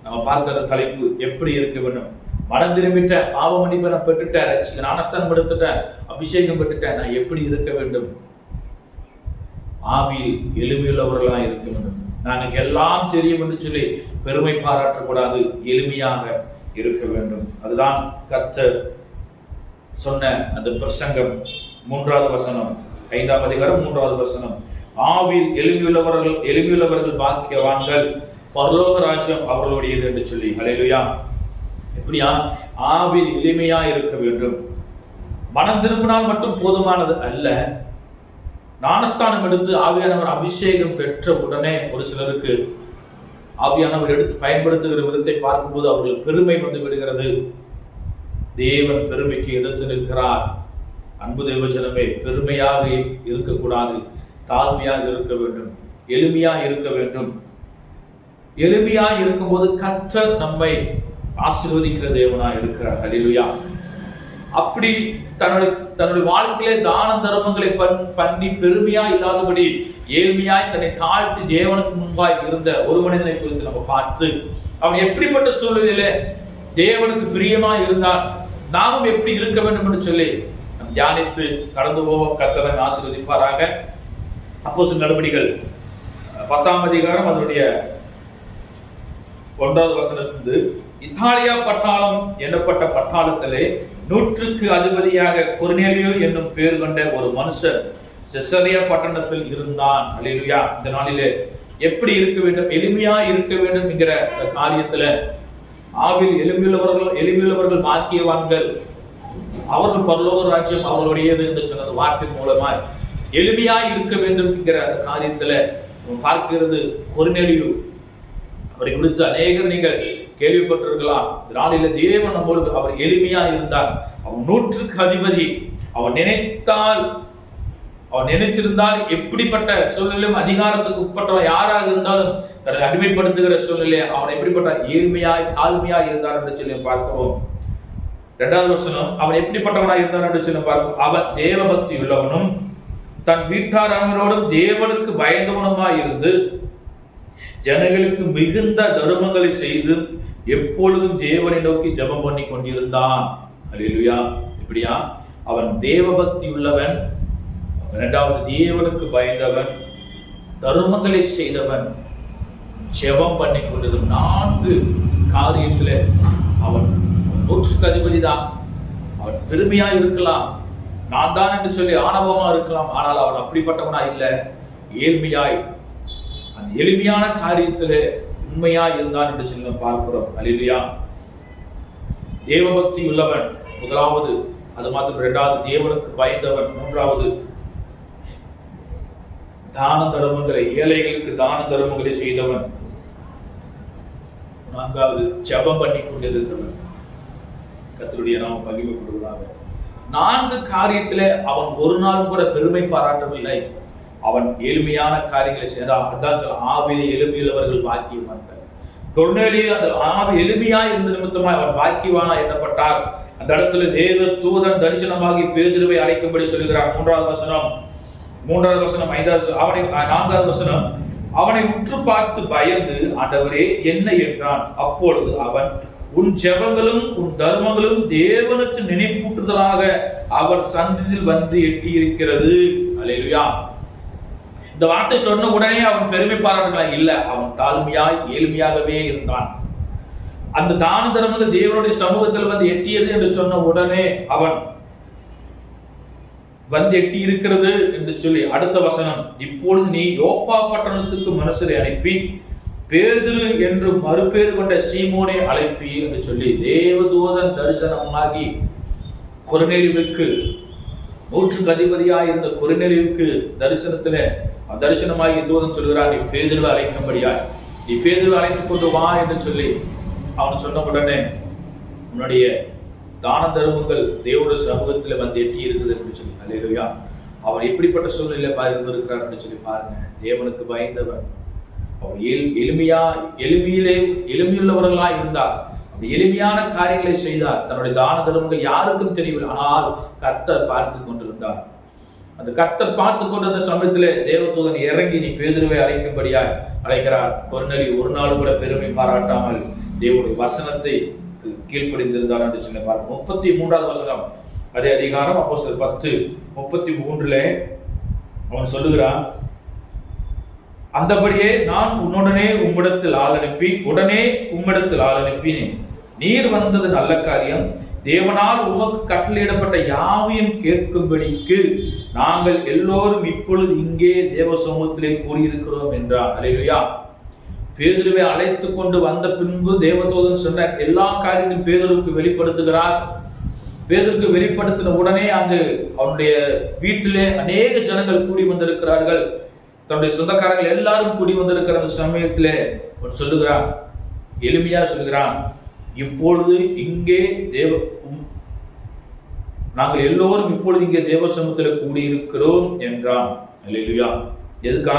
நம்ம பார்க்கிற தலைப்பு எப்படி இருக்க வேண்டும்? மனம் திரும்பிட்ட, பாவ மன்னிப்பை நான் பெற்றுட்டேன், ஞானஸ்தானம் எடுத்துட்டேன், அபிஷேகம் பெற்றுட்டேன், நான் எப்படி இருக்க வேண்டும்? ஆவியில் எளிமையுள்ளவர்களா இருக்க வேண்டும். நாங்கள் எல்லாம் தெரியும் என்று சொல்லி பெருமை பாராட்டக்கூடாது, எளிமையாக இருக்க வேண்டும். அதுதான் கர்த்தர் சொன்ன அந்த பிரசங்கம் 3வது வசனம், 5ஆம் அதிகாரம் 3வது வசனம், ஆவியில் எளிமையுள்ளவர்கள் பாக்கியவான்கள், பரலோக ராஜ்யம் அவர்களுடையது என்று சொல்லி. ஹல்லேலூயா. எப்படியா? ஆவியில் எளிமையா இருக்க வேண்டும். மனம் திரும்பினால் மட்டும் போதுமானது அல்ல. ஞானஸ்தானம் எடுத்து ஆவியானவர் அபிஷேகம் பெற்ற உடனே ஒரு சிலருக்கு ஆவியானவர் எடுத்து பயன்படுத்துகிற விதத்தை பார்க்கும்போது அவர்களுக்கு பெருமை வந்து விடுகிறது. தேவன் பெருமைக்கு எதிர்த்து நிற்கிறார். அன்பு தேவ ஜனமே, பெருமையாக இருக்கக்கூடாது, தாழ்மையாக இருக்க வேண்டும், எளிமையா இருக்க வேண்டும். எளிமையா இருக்கும்போது கர்த்தர் நம்மை ஆசீர்வதிக்கிற தேவனா இருக்கிறார். ஹல்லேலூயா. அப்படி தன்னுடைய வாழ்க்கையிலே தான தர்மங்களை பண்ணி பெருமையா இல்லாதபடி ஏழ்மையாய் தன்னை தாழ்த்தி தேவனுக்கு முன்பாய் இருந்த ஒரு மனிதனை குறித்து நம்ம பார்த்து, அவன் எப்படிப்பட்ட சூழ்நிலையில தேவனுக்கு பிரியமா இருந்தால் நாமும் எப்படி இருக்க வேண்டும் என்று சொல்லி நம் தியானித்து கடந்து போக கர்த்தரை ஆசீர்வதிப்பாராக. அப்போஸ்தலர் நடபடிகள் 10ஆம் அதிகாரம் அதனுடைய 1வது வசனத்திலிருந்து, இத்தாலியா பட்டாளம் எனப்பட்ட பட்டாளத்திலே 100க்கு அதிபதியாக கொர்நேலியு என்னும் பேர் கொண்ட ஒரு மனுஷர் செசரியா பட்டணத்தில் இருந்தான். அல்லேலூயா. இந்த நாளிலே எப்படி இருக்க வேண்டும்? எளிமையா இருக்க வேண்டும் என்கிற காரியத்துல ஆவில் எளிமையுள்ளவர்கள் பாக்கியவான்கள், அவர்கள் பரலோக ராஜ்யம் அவர்களுடையது என்று சொன்னது வார்த்தையின் மூலமாய் எளிமையா இருக்க வேண்டும் என்கிற காரியத்துல பார்க்கிறது. கொர்நேலியு அவரை குறித்து அநேகர் நீங்கள் கேள்விப்பட்டிருக்கலாம். நாளில தேவன் நம்மோடு அவர் எளிமையா இருந்தார். அவன் 100க்கு அதிபதி. அவன் நினைத்திருந்தால் எப்படிப்பட்ட சூழ்நிலையும் அதிகாரத்துக்கு உட்பட்டவன் யாராக இருந்தாலும் தன்னை அடிமைப்படுத்துகிற சூழ்நிலை அவன் எப்படிப்பட்ட ஏழ்மையாய் தாழ்மையாய் இருந்தார் என்று சொல்லி பார்க்கிறோம். 2வது வசனம், அவன் எப்படிப்பட்டவனாய் இருந்தார் என்று சொல்லி பார்க்கிறோம். அவன் தேவ பக்தி உள்ளவனும் தன் வீட்டார் அனைவரோடும் தேவனுக்கு பயந்தவனுமாய் இருந்து ஜனங்களுக்கு மிகுந்த தர்மங்களை செய்து எப்பொழுதும் தேவனை நோக்கி ஜெபம் பண்ணி கொண்டிருந்தான். அல்லேலூயா. இப்படியா? அவன் தேவ பக்தி உள்ளவன், 2வது தேவனுக்கு பயந்தவன், தர்மங்களை செய்தவன், ஜெபம் பண்ணி கொண்டிருந்த 4 காரியத்துல அவன் 100க்கு அதிபதி தான். அவன் பெருமையா இருக்கலாம், நான் தான் என்று சொல்லி ஆணவமா இருக்கலாம். ஆனால் அவன் அப்படிப்பட்டவனா இல்லை, ஏழ்மையாய் அந்த எளிமையான காரியத்திலே உண்மையா இருந்தான் என்று சொல்லி பார்க்கிறோம். அல்லேலூயா. தேவபக்தி உள்ளவன் 1வது, அது மாத்திரம் 2வது தேவனுக்கு பயந்தவன், 3வது தான தர்மங்களை, ஏழைகளுக்கு தான தர்மங்களை செய்தவன், 4வது ஜெபம் பண்ணி கொண்டிருந்தவன். கர்த்தருடைய நாமம் மகிமைப்படுவதாக. 4 காரியத்திலே அவன் ஒரு நாள் கூட பெருமை பாராட்டவில்லை. அவன் எளிமையான காரியங்களை செய்தான். அதான் சொல்ல, ஆவிலே எளிமையுள்ளவர்கள் பாக்கியவான்கள். கொர்நேலியு அந்த ஆவி எளிமையாய் இருந்த நிமித்தமாய் அவன் பாக்கியவானா எண்ணப்பட்டார். அந்த இடத்துல தேவ தூதன் தரிசனமாகி பேதுருவை அழைக்கும்படி சொல்கிறார். 3வது வசனம், 3வது வசனம், 4வது வசனம், அவனை உற்று பார்த்து பயந்து, ஆண்டவரே என்ன என்றான். அப்பொழுது அவன், உன் ஜெபங்களும் உன் தர்மங்களும் தேவனுக்கு நினைப்பூட்டுதலாக அவர் சந்நிதியில் வந்து எட்டி இருக்கிறது. அல்லேலூயா. இந்த வார்த்தை சொன்ன உடனே அவன் பெருமை பாராட்டலாம் இல்ல, அவன் தாழ்மையாய் எளிமையாகவே இருந்தான். அந்த தான தர்மங்கள் தேவனுடைய சமூகத்தில் வந்து எட்டியது என்று சொன்ன உடனே அவன் வந்து எட்டி இருக்கிறது என்று சொல்லி அடுத்த வசனம், இப்பொழுது நீ யோப்பா பட்டணத்துக்கு மனுஷரை அனுப்பி பேதுரு என்று மறுபேறு கொண்ட சீமோனை அழைப்பி என்று சொல்லி தேவதூதன் தரிசனமாகி கொர்நேலியுவுக்கு, 100க்கு அதிபதியாக இருந்த கொர்நேலியுவுக்கு தரிசனமாகி தூதன் சொல்கிறான், நீ பேதுருவை அழைக்கும்படியாய், நீ பேதுருவை அழைத்துக் கொண்டு வா என்று சொல்லி அவன் சொன்ன உடனே உன்னுடைய தான தர்மங்கள் தேவனுடைய சமூகத்தில் வந்து எட்டி இருக்குது என்று சொல்லி. அல்லேலூயா. அவன் எப்படிப்பட்ட சூழ்நிலை இருந்திருக்கிறார் என்று சொல்லி பாருங்க. தேவனுக்கு பயந்தவன். அவன் எளிமையுள்ளவர்களாய் இருந்தார். அந்த எளிமையான காரியங்களை செய்தார். தன்னுடைய தான தர்மங்கள் யாருக்கும் தெரியவில்லை, ஆனால் கர்த்தர் பார்த்து கொண்டிருந்தார். அந்த கர்த்தர் பார்த்து கொண்டிருந்த சமயத்திலே தேவதூதன் இறங்கி நீ பேதுருவை அழைக்கும்படியாய் அழைக்கிறார். கொர்நேலியு ஒரு நாள் கூட பெருமை பாராட்டாமல் தேவனுடைய வசனத்தை கீழ்ப்படிந்திருந்தார் என்று சொல்லி பார்க்க. 33வது வசனம், அதே அதிகாரம் அப்போஸ்தலர் 10:33 அவன் சொல்லுகிறான், அந்தபடியே நான் உடனே உம்மிடத்தில் ஆள் அனுப்பினேன். நீர் வந்தது நல்ல காரியம். தேவனால் உமக்கு கட்டளையிடப்பட்ட யாவையும் கேட்கும்படிக்கு நாங்கள் எல்லோரும் இப்பொழுது இங்கே தேவ சமூகத்திலே கூறியிருக்கிறோம் என்றார். அல்லேலூயா. பேதுருவை அழைத்து கொண்டு வந்த பின்பு தேவதூதன் சொன்ன எல்லா காரியத்தையும் பேதுருவுக்கு வெளிப்படுத்துகிறார். பேதுருக்கு வெளிப்படுத்தின உடனே அங்கு அவனுடைய வீட்டிலே அநேக ஜனங்கள் கூடி வந்திருக்கிறார்கள். தன்னுடைய சொந்தக்காரர்கள் எல்லாரும் கூடி வந்திருக்கிற அந்த சமயத்திலே சொல்லுகிறான், எளிமையா சொல்லுகிறான், இப்பொழுது இங்கே நாங்கள் எல்லோரும் இப்பொழுது இங்கே தேவ சமூகத்தில் கூடியிருக்கிறோம் என்றான். அல்லேலூயா. எதுக்கா?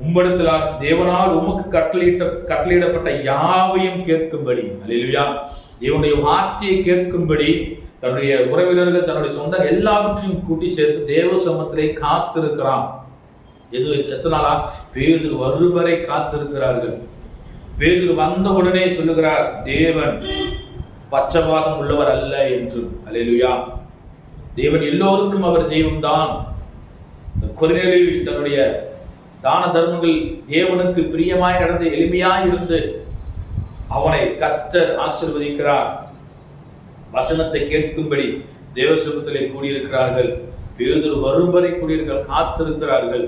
உம்மிடத்தில் தேவனால் உமக்கு கட்டளையிடப்பட்ட யாவையும் கேட்கும்படி. அல்லேலூயா. தேவனுடைய வார்த்தையை கேட்கும்படி தன்னுடைய உறவினர்கள், தன்னுடைய சொந்த எல்லாவற்றையும் கூட்டி சேர்த்து தேவ சமூகத்திலே காத்திருக்கிறான். எத்தனை நாளா? பேதுரு வரும் வரை காத்திருக்கிறார்கள். பேதுரு வந்த உடனே சொல்லுகிறார், தேவன் பட்சபாதம் உள்ளவர் அல்ல என்று. அல்லேலூயா. தேவன் எல்லோருக்கும் அவர் தெய்வம்தான். கொர்நேலியு தன்னுடைய தான தர்மங்கள் தேவனுக்கு பிரியமாய் நடந்து எளிமையாய் இருந்து அவனை கர்த்தர் ஆசீர்வதிக்கிறார். வசனத்தை கேட்கும்படி தேவசமூகத்திலே கூடியிருக்கிறார்கள். பேதுரு வரும் வரை கூடியிருக்கிறார்கள், காத்திருக்கிறார்கள்.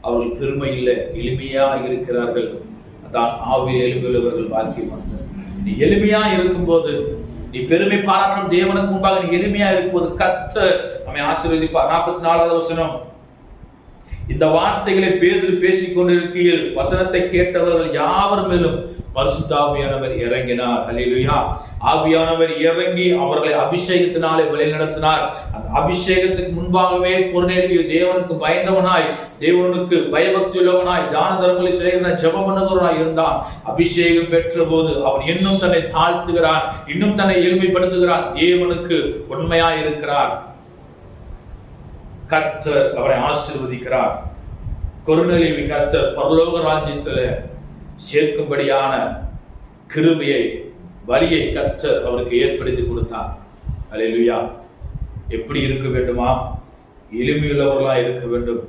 அவர்கள் பெருமை இல்லை, எளிமையாக இருக்கிறார்கள். அதான் ஆவியில் எளிமையுள்ளவர்கள் பாக்கியவான்கள். நீ எளிமையா இருக்கும்போது, நீ பெருமை பாராட்டும் தேவனுக்கு முன்பாக நீ எளிமையா இருக்கும்போது கர்த்தர் நம்மை ஆசீர்வதிப்பார். 44வது வசனம், இந்த வார்த்தைகளை பேதுரு பேசிக் கொண்டிருக்கையில் வசனத்தை கேட்டவர்கள் யாவர் மேலும் பரிசுத்த ஆவியானவர் இறங்கினார். அல்லேலூயா. ஆவியானவர் இறங்கி அவர்களை அபிஷேகத்தினாலே வழிநடத்தினார். அந்த அபிஷேகத்துக்கு முன்பாகவே கொர்நேலியு தேவனுக்கு பயந்தவனாய், தேவனுக்கு பயபக்தி உள்ளவனாய், தான தர்மங்களை செய்கிற ஜெபம் பண்ணுகிறவனாய் இருந்தான். அபிஷேகம் பெற்ற போது அவன் இன்னும் தன்னை தாழ்த்துகிறான், இன்னும் தன்னை எளிமைப்படுத்துகிறான், தேவனுக்கு உண்மையாய் இருக்கிறார். கர்த்தர் அவரை ஆசீர்வதிக்கிறார். கொர்நேலியுவை கர்த்தர் பரலோக ராஜ்யத்தில் சேர்க்கும்படியான கிருபையை, வழியை கர்த்தர் அவருக்கு ஏற்படுத்தி கொடுத்தார். அல்லேலூயா. எப்படி இருக்க வேண்டுமா? எளிமையுள்ளவர்களா இருக்க வேண்டும்.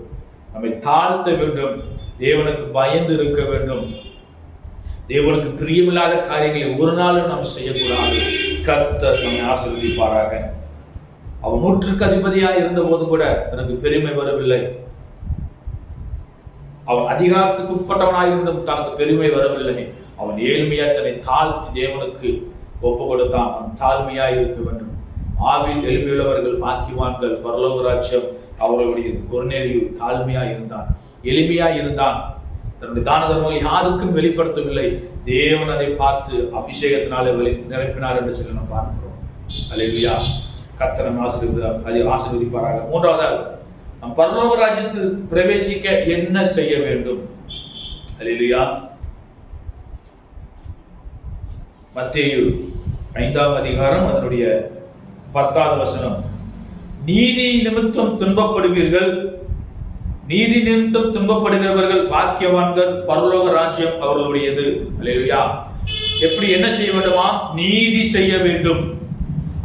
நம்மை தாழ்த்த வேண்டும். தேவனுக்கு பயந்து இருக்க வேண்டும். தேவனுக்கு பிரியமில்லாத காரியங்களை ஒரு நாளும் நாம் செய்யக்கூடாது. கர்த்தர் நம்மை ஆசீர்வதிப்பாராக. அவன் 100க்கு அதிபதியாக இருந்த போது கூட தனக்கு பெருமை வரவில்லை. அவன் அதிகாரத்துக்கு உட்பட்டவனாக இருந்த தனக்கு பெருமை வரவில்லை. அவன் ஏழ்மையா தன்னை தாழ்த்தி தேவனுக்கு ஒப்பு கொடுத்தான். அவன் தாழ்மையா இருக்க வேண்டும். ஆவில் எளிமையுள்ளவர்கள் பாக்கியவான்கள், பரலோக ராஜ்யம் அவர்களுடைய. கொர்நேலியு தாழ்மையா இருந்தான், எளிமையா இருந்தான். தன்னுடைய தான தர்மங்கள் யாருக்கும் வெளிப்படுத்தவில்லை. தேவன் அதை பார்த்து அபிஷேகத்தினாலே நிரப்பினார் என்று சொல்லி நாம் பார்க்கிறோம். அல்லேலூயா. கர்த்தர் நம்மை ஆசீர்வதிப்பாராக. மூன்றாவதாக, நம் பரலோக ராஜ்யத்தில் பிரவேசிக்க என்ன செய்ய வேண்டும்? அல்லேலூயா. மத்தேயு 5ஆம் அதிகாரம் அதனுடைய 10வது வசனம். நீதி நிமித்தம் துன்பப்படுவீர்கள், நீதி நிமித்தம் துன்பப்படுகிறவர்கள் பாக்கியவான்கள், பரலோக ராஜ்யம் அவர்களுடையது. அல்லேலூயா. எப்படி என்ன செய்ய வேண்டுமா? நீதி செய்ய வேண்டும்.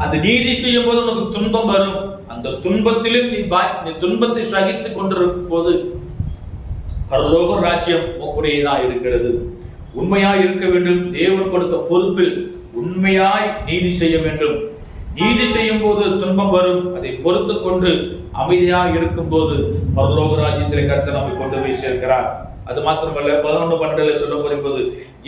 அந்த நீதி செய்யும் போது உனக்கு துன்பம் வரும். அந்த துன்பத்திலும் நீ துன்பத்தை சகித்துக் கொண்டிருக்கும் போது பரலோக ராஜ்யம் உங்களுடையதாக இருக்கிறது. உண்மையாய் இருக்க வேண்டும். தேவன் கொடுத்த பொறுப்பில் உண்மையாய் நீதி செய்ய வேண்டும். நீதி செய்யும் போது துன்பம் வரும். அதை பொறுத்து கொண்டு அமைதியாக இருக்கும் போது பரலோக ராஜ்யத்திலே கர்த்தர் நம்மை கொண்டு போய் சேர்க்கிறார். அது மாத்திரமல்ல, 11:12 சொல்ல போகும்போது,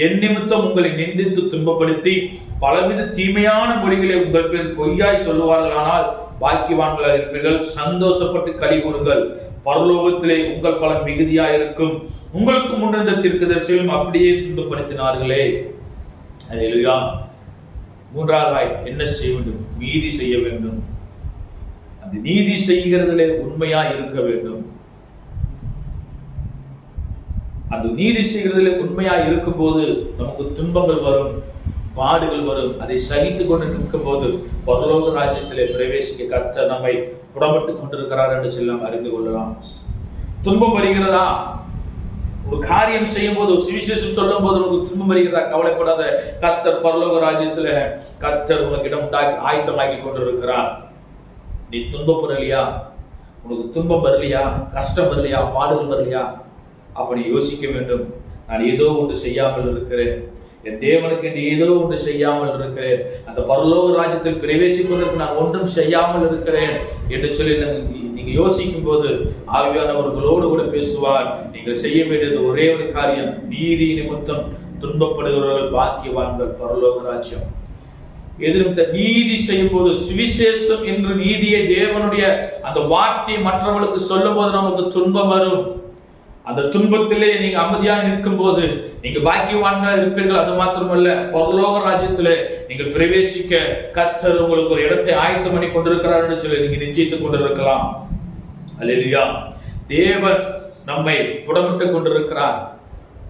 என் நிமித்தம் உங்களை நிந்தித்து துன்பப்படுத்தி பலவித தீமையான மொழிகளை உங்கள் பேர் பொய்யாய் சொல்லுவார்களானால் பாக்கியவான்களாக இருப்பீர்கள், சந்தோஷப்பட்டு களி கூறுங்கள், பரலோகத்திலே உங்கள் பலன் மிகுதியாக இருக்கும். உங்களுக்கு முன்னிருந்த தீர்க்கதரிசிகளும் அப்படியே துன்பப்படுத்தினார்களே. அல்லேலூயா. மூன்றாவதாய் என்ன செய்ய வேண்டும்? நீதி செய்ய வேண்டும். அந்த நீதி செய்கிறதிலே உண்மையா இருக்க வேண்டும். அந்த நீதி செய்கிறதிலே உண்மையா இருக்கும் போது நமக்கு துன்பங்கள் வரும், பாடுகள் வரும். அதை சகித்துக் கொண்டு நிற்கும் போது பரலோக ராஜ்யத்திலே பிரவேசிக்க கர்த்தர் நம்மை புறப்பட்டுக் கொண்டிருக்கிறார் என்று சொல்லி நாம் அறிந்து கொள்ளலாம். துன்பம் வருகிறதா? ஒரு காரியம் செய்யும் போது, சுவிசேஷம் சொல்லும் போது உனக்கு துன்பம் வருகிறதா? கவலைப்படாத. கர்த்தர் பரலோக ராஜ்யத்துல கர்த்தர் உனக்கு இடம் ஆயத்தமாக்கி கொண்டிருக்கிறார். நீ துன்பப்படலையா? உனக்கு துன்பம் வரலையா? கஷ்டம் வரலையா? பாடுகள் வரலையா? அப்படி யோசிக்க வேண்டும். நான் ஏதோ ஒன்று செய்யாமல் இருக்கிறேன், என் தேவனுக்கு என்று ஏதோ ஒன்று செய்யாமல் இருக்கிறேன், அந்த பரலோக ராஜ்யத்தில் பிரவேசிப்பதற்கு நான் ஒன்றும் செய்யாமல் இருக்கிறேன் என்று சொல்லி நீங்க யோசிக்கும் போது ஆவியானவர்களோடு கூட பேசுவார். நீங்கள் செய்ய வேண்டியது ஒரே ஒரு காரியம், நீதி நிமித்தம் துன்பப்படுகிறவர்கள் பாக்கியவான்கள், பரலோக ராஜ்யம். எதிர்த்த நீதி செய்யும் போது, சுவிசேஷம் என்று நீதியை, தேவனுடைய அந்த வார்த்தையை மற்றவர்களுக்கு சொல்லும் போது நமக்கு துன்பம் வரும். அந்த துன்பத்திலே நீங்க அமைதியாக நிற்கும் போது நீங்க பாக்கியவான்களா இருப்பீர்கள். அது மாத்திரமல்ல, பரலோக ராஜ்யத்திலே நீங்கள் பிரவேசிக்க கர்த்தர் உங்களுக்கு ஒரு இடத்தை ஆயத்தம் பண்ணி கொண்டிருக்கிறார் என்று சொல்லி நீங்க நிச்சயித்துக் கொண்டிருக்கலாம். அல்லேலூயா. தேவன் நம்மை புடமிட்டுக் கொண்டிருக்கிறார்.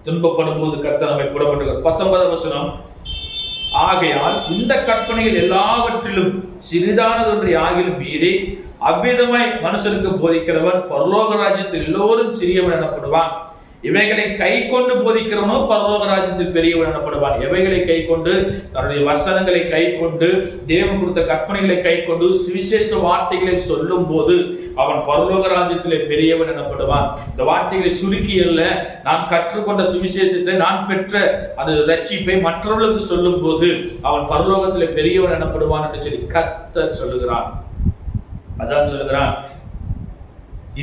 துன்பப்படும் போது கர்த்தர் நம்மை புடமிட்டுகிறார். 19வது வசனம். ஆகையால் இந்த கற்பனைகள் எல்லாவற்றிலும் சிறிதானதொன்றை ஆகிலும் மீறி அவ்விதமாய் மனுஷருக்கு போதிக்கிறவன் பரலோக ராஜ்யத்தில் எல்லோரும் சிறியவன் எனப்படுவான். இவைகளை கை கொண்டு போதிக்கிறவனோ பரலோக ராஜ்யத்தில் பெரியவன் எனப்படுவான். எவைகளை கை கொண்டு? தன்னுடைய வசனங்களை கை கொண்டு, தேவன் கொடுத்த கற்பனைகளை கை கொண்டு, சுவிசேஷ வார்த்தைகளை சொல்லும் போது அவன் பரலோக ராஜ்யத்திலே பெரியவன் எனப்படுவான். இந்த வார்த்தைகளை சுருக்கி அல்ல, நான் கற்றுக்கொண்ட சுவிசேஷத்தை, நான் பெற்ற அந்த ரட்சிப்பை மற்றவர்களுக்கு சொல்லும் போது அவன் பரலோகத்திலே பெரியவன் எனப்படுவான் என்று சொல்லி கர்த்தர் சொல்லுகிறான். அதான் சொல்லுகிறான்,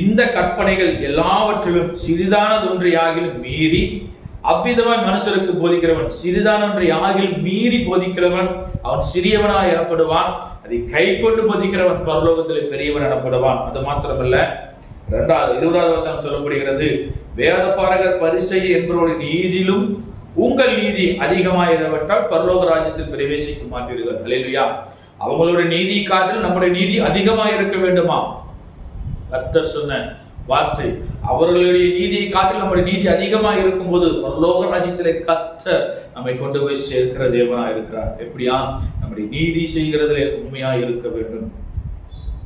இந்த கற்பனைகள் எல்லாவற்றிலும் சிறிதானதொன்றை ஆகிலும் மீறி அவ்விதமாய் மனுஷருக்கு போதிக்கிறவன், சிறிதானொன்றை ஆகிலும் மீறி போதிக்கிறவன் அவன் சிறியவனாய் எனப்படுவான். அதை கை கொண்டு போதிக்கிறவன் பரலோகத்திலே பெரியவன் எனப்படுவான். அது மாத்திரமல்ல, 20வது வசனம் சொல்லப்படுகிறது, வேதபாரகர் பரிசேயர் என்பவருடைய நீதியிலும் உங்கள் நீதி அதிகமாயிருந்தால் பரலோக ராஜ்யத்தில் பிரவேசிக்க மாட்டீர்கள். அல்லேலூயா. அவங்களுடைய நீதி காட்டில் நம்முடைய நீதி அதிகமாக இருக்க வேண்டுமா? கர்த்தர் சொன்ன வார்த்தை. அவர்களுடைய நீதியை காட்டில் நம்முடைய நீதி அதிகமாக இருக்கும் போது பரலோக ராஜ்யத்திலே கர்த்தர் நம்மை கொண்டு போய் சேர்க்கிற தேவனாக இருக்கிறார். எப்படியா? நம்முடைய நீதி செய்கிறதிலே உண்மையா இருக்க வேண்டும்.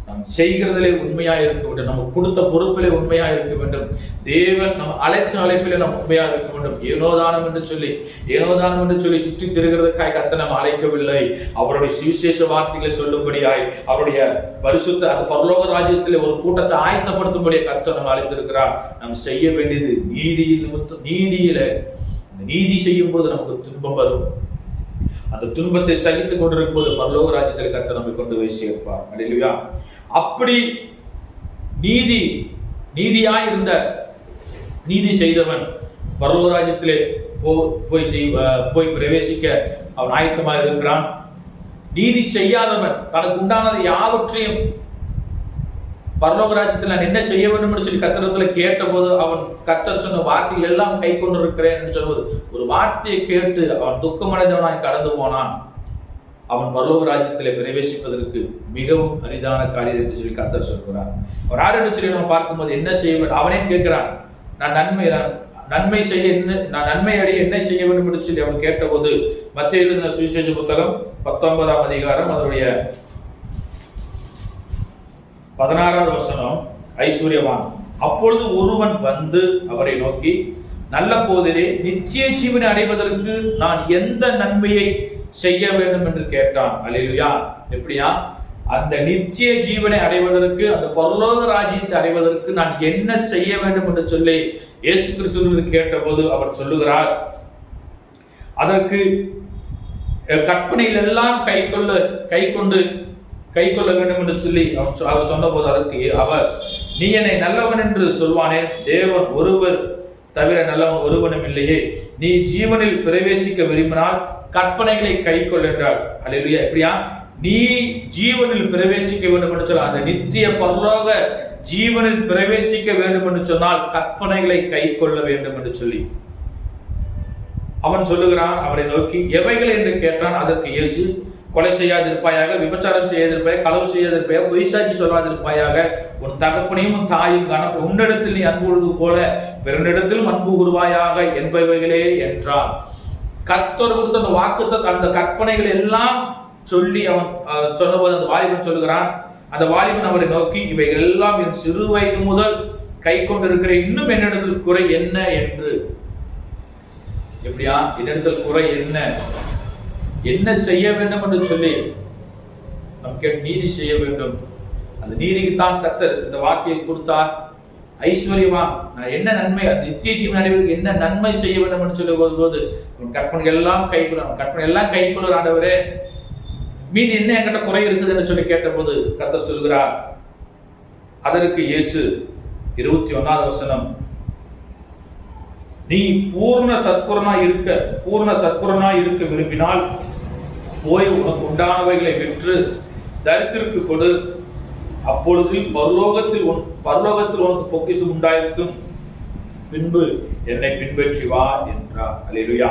நாம் செய்கிறதிலே உண்மையா இருக்க வேண்டும். நமக்கு கொடுத்த பொறுப்பிலே உண்மையா இருக்க வேண்டும். தேவன் நம்ம அழைத்த அழைப்பிலே நாம் உண்மையா இருக்க வேண்டும். ஏனோதானம் என்று சொல்லி சுற்றி திரிகிறதுக்காய் கர்த்தர் நம்ம அழைக்கவில்லை. அவருடைய சுவிசேஷ வார்த்தைகளை சொல்லும்படியாய், அவருடைய பரிசுத்த அந்த பரலோக ராஜ்யத்திலே ஒரு கூட்டத்தை ஆயத்தப்படுத்தும்படியாக கர்த்தர் நம்ம அழைத்திருக்கிறார். நாம் செய்ய வேண்டியது நீதியின் நிமித்தம். நீதி செய்யும் போது நமக்கு துன்பம் வரும். அந்த துன்பத்தை சகித்துக் கொண்டிருக்கும் போது பரலோக ராஜ்யத்தில் கர்த்தர் நம்மை கொண்டு போய் சேர்ப்பார். அல்லேலூயா. அப்படி நீதியாய் இருந்த நீதி செய்தவன் பரலோக ராஜ்யத்திலே போய் பிரவேசிக்க அவன் ஆயத்தமாக இருக்கிறான். நீதி செய்யாதவன் தனக்கு உண்டானதை யாவற்றையும் பரலோக ராஜ்யத்தில் நான் என்ன செய்ய வேண்டும் என்று சொல்லி கர்த்தரிடத்துல கேட்ட போது அவன் கர்த்தர் சொன்ன வார்த்தைகள் எல்லாம் கை கொண்டு இருக்கிறேன் என்று சொல்வது, ஒரு வார்த்தையை கேட்டு அவன் துக்கமடைந்தவனாய் கடந்து போனான். அவன் பரலோக ராஜ்யத்திலே பிரவேசிப்பதற்கு மிகவும் அரிதான காரியம் என்று சொல்லி கர்த்தர் சொல்கிறார். ஒரு ஆறு என்று சொல்லி நம்ம பார்க்கும்போது என்ன செய்ய வேண்டும், அவனே கேட்கிறான், நான் நன்மை செய்ய நான் நன்மை அடைய என்ன செய்ய வேண்டும் என்று சொல்லி அவன் கேட்டபோது, மத்தேயு எழுதின சுவிசேஷ புத்தகம் 19ஆம் அதிகாரம் அதனுடைய 16வது வசனம், ஐஸ்வர்யவான் அப்பொழுது ஒருவன் வந்து அவரை நோக்கி, நல்ல போதிலே நித்திய ஜீவனை அடைவதற்கு நான் எந்த நன்மையை செய்ய வேண்டும் என்று கேட்டான். அல்லேலூயா. எப்படியா? அந்த நித்திய ஜீவனை அடைவதற்கு, அந்த பரலோக ராஜ்யத்தை அடைவதற்கு நான் என்ன செய்ய வேண்டும் என்று சொல்லி இயேசு கிறிஸ்து கேட்டபோது அவர் சொல்லுகிறார், அதற்கு கற்பனையில் எல்லாம் கை கொள்ள வேண்டும் என்று சொல்லி அவர் சொன்னபோது அதற்கு அவர், நீ என்னை நல்லவன் என்று சொல்வானேன், தேவன் ஒருவர் தவிர நல்லவன் ஒருவனும் இல்லையே, நீ ஜீவனில் பிரவேசிக்க விரும்பினால் கற்பனைகளை கை கொள் என்றார். அல்லேலூயா. எப்படியா? நீ ஜீவனில் பிரவேசிக்க வேண்டும் என்று சொன்னால், அந்த நித்திய பரலோக ஜீவனில் பிரவேசிக்க வேண்டும் என்று சொன்னால் கற்பனைகளை கை கொள்ள வேண்டும் என்று சொல்லி அவன் சொல்லுகிறான். அவரை நோக்கி எவைகள் என்று கேட்டான். அதற்கு இயேசு, கொலை செய்யாதிருப்பாயாக, விபச்சாரம் செய்யாதிருப்பாயாக, களவு செய்யாதிருப்பாயாக, பொய் சாட்சி சொல்லாதிருப்பாயாக, உன் தகப்பனையும் உன் தாயும் காண, உன்னிடத்தில் நீ அன்பு கூறுவது போல பிறனிடத்திலும் அன்பு கூறுவாயாக என்பவைகளே என்றான். கர்த்தர் கொடுத்த அந்த வாக்குத்தத்தம், அந்த கற்பனைகள் எல்லாம் சொல்லி அவன் சொன்னபோது அந்த வாலிபன் சொல்லுகிறான். அந்த வாலிபன் அவரை நோக்கி, இவைகள் எல்லாம் என் சிறு வயது முதல் கை கொண்டிருக்கிற, இன்னும் என்னிடத்தில் குறை என்ன என்று. எப்படியா? என்னிடத்தில் குறை என்ன, என்ன செய்ய வேண்டும் என்று சொல்லி நமக்கு நீதி செய்ய வேண்டும். அந்த நீதிக்குத்தான் கர்த்தர் இந்த வார்த்தையை கொடுத்தார். ஐஸ்வர்யவான், நான் என்ன நன்மை, நித்திய ஜீவன் அடைவதற்கு என்ன நன்மை செய்ய வேண்டும் என்று சொல்லி போது கற்பனைகள் எல்லாம் கற்பனை எல்லாம் கைக்குள்ள ஆண்டவரே, மீதி என்ன என்கிட்ட குறை இருக்குது என்று சொல்லி கேட்ட போது கர்த்தர் சொல்கிறார். அதற்கு இயேசு 21வது வசனம், நீ பூர்ண சத்குரனா இருக்க விரும்பினால் போய் உனக்கு உண்டானவைகளை விற்று தரித்திற்கு கொடு, அப்பொழுது பரலோகத்தில் உனக்கு பொக்கிஷம் உண்டாயிருக்கும், பின்பு என்னை பின்பற்றி வா என்றார். அல்லேலூயா.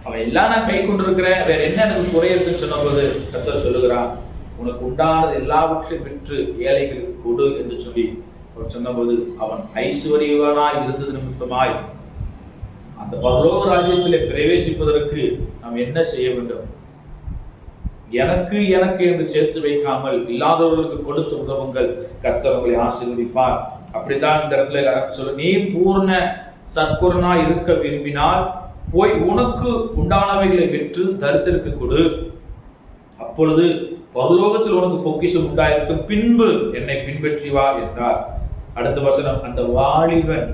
அவன் எல்லாம் நான் கை கொண்டிருக்கிறேன், வேற என்ன எனக்கு குறை இருக்குன்னு சொன்னபோது கர்த்தர் சொல்லுகிறான், உனக்கு உண்டானது எல்லாவற்றையும் விற்று ஏழைகளுக்கு கொடு என்று சொல்லி அவர் சொன்னபோது அவன் ஐஸ்வர்யவனாய் இருந்தது நிமித்தமாய் அந்த பரலோக ராஜ்யத்திலே பிரவேசிப்பதற்கு நாம் என்ன செய்ய வேண்டும்? எனக்கு என்று சேர்த்து வைக்காமல் இல்லாதவர்களுக்கு கொடுத்து உதவுங்கள், கர்த்தர் உங்களை ஆசீர்வதிப்பார். அப்படித்தான் இந்த இடத்துல சொல்ல, நீ பூர்ண சத்குரனா இருக்க விரும்பினால் போய் உனக்கு உண்டானவைகளை விற்று தரித்திற்கு கொடு, அப்பொழுது பரலோகத்தில் உனக்கு பொக்கிஷம் உண்டாயிருக்கும், பின்பு என்னை பின்பற்றி வா என்றார். அடுத்த வசனம், அந்த வாலிபன்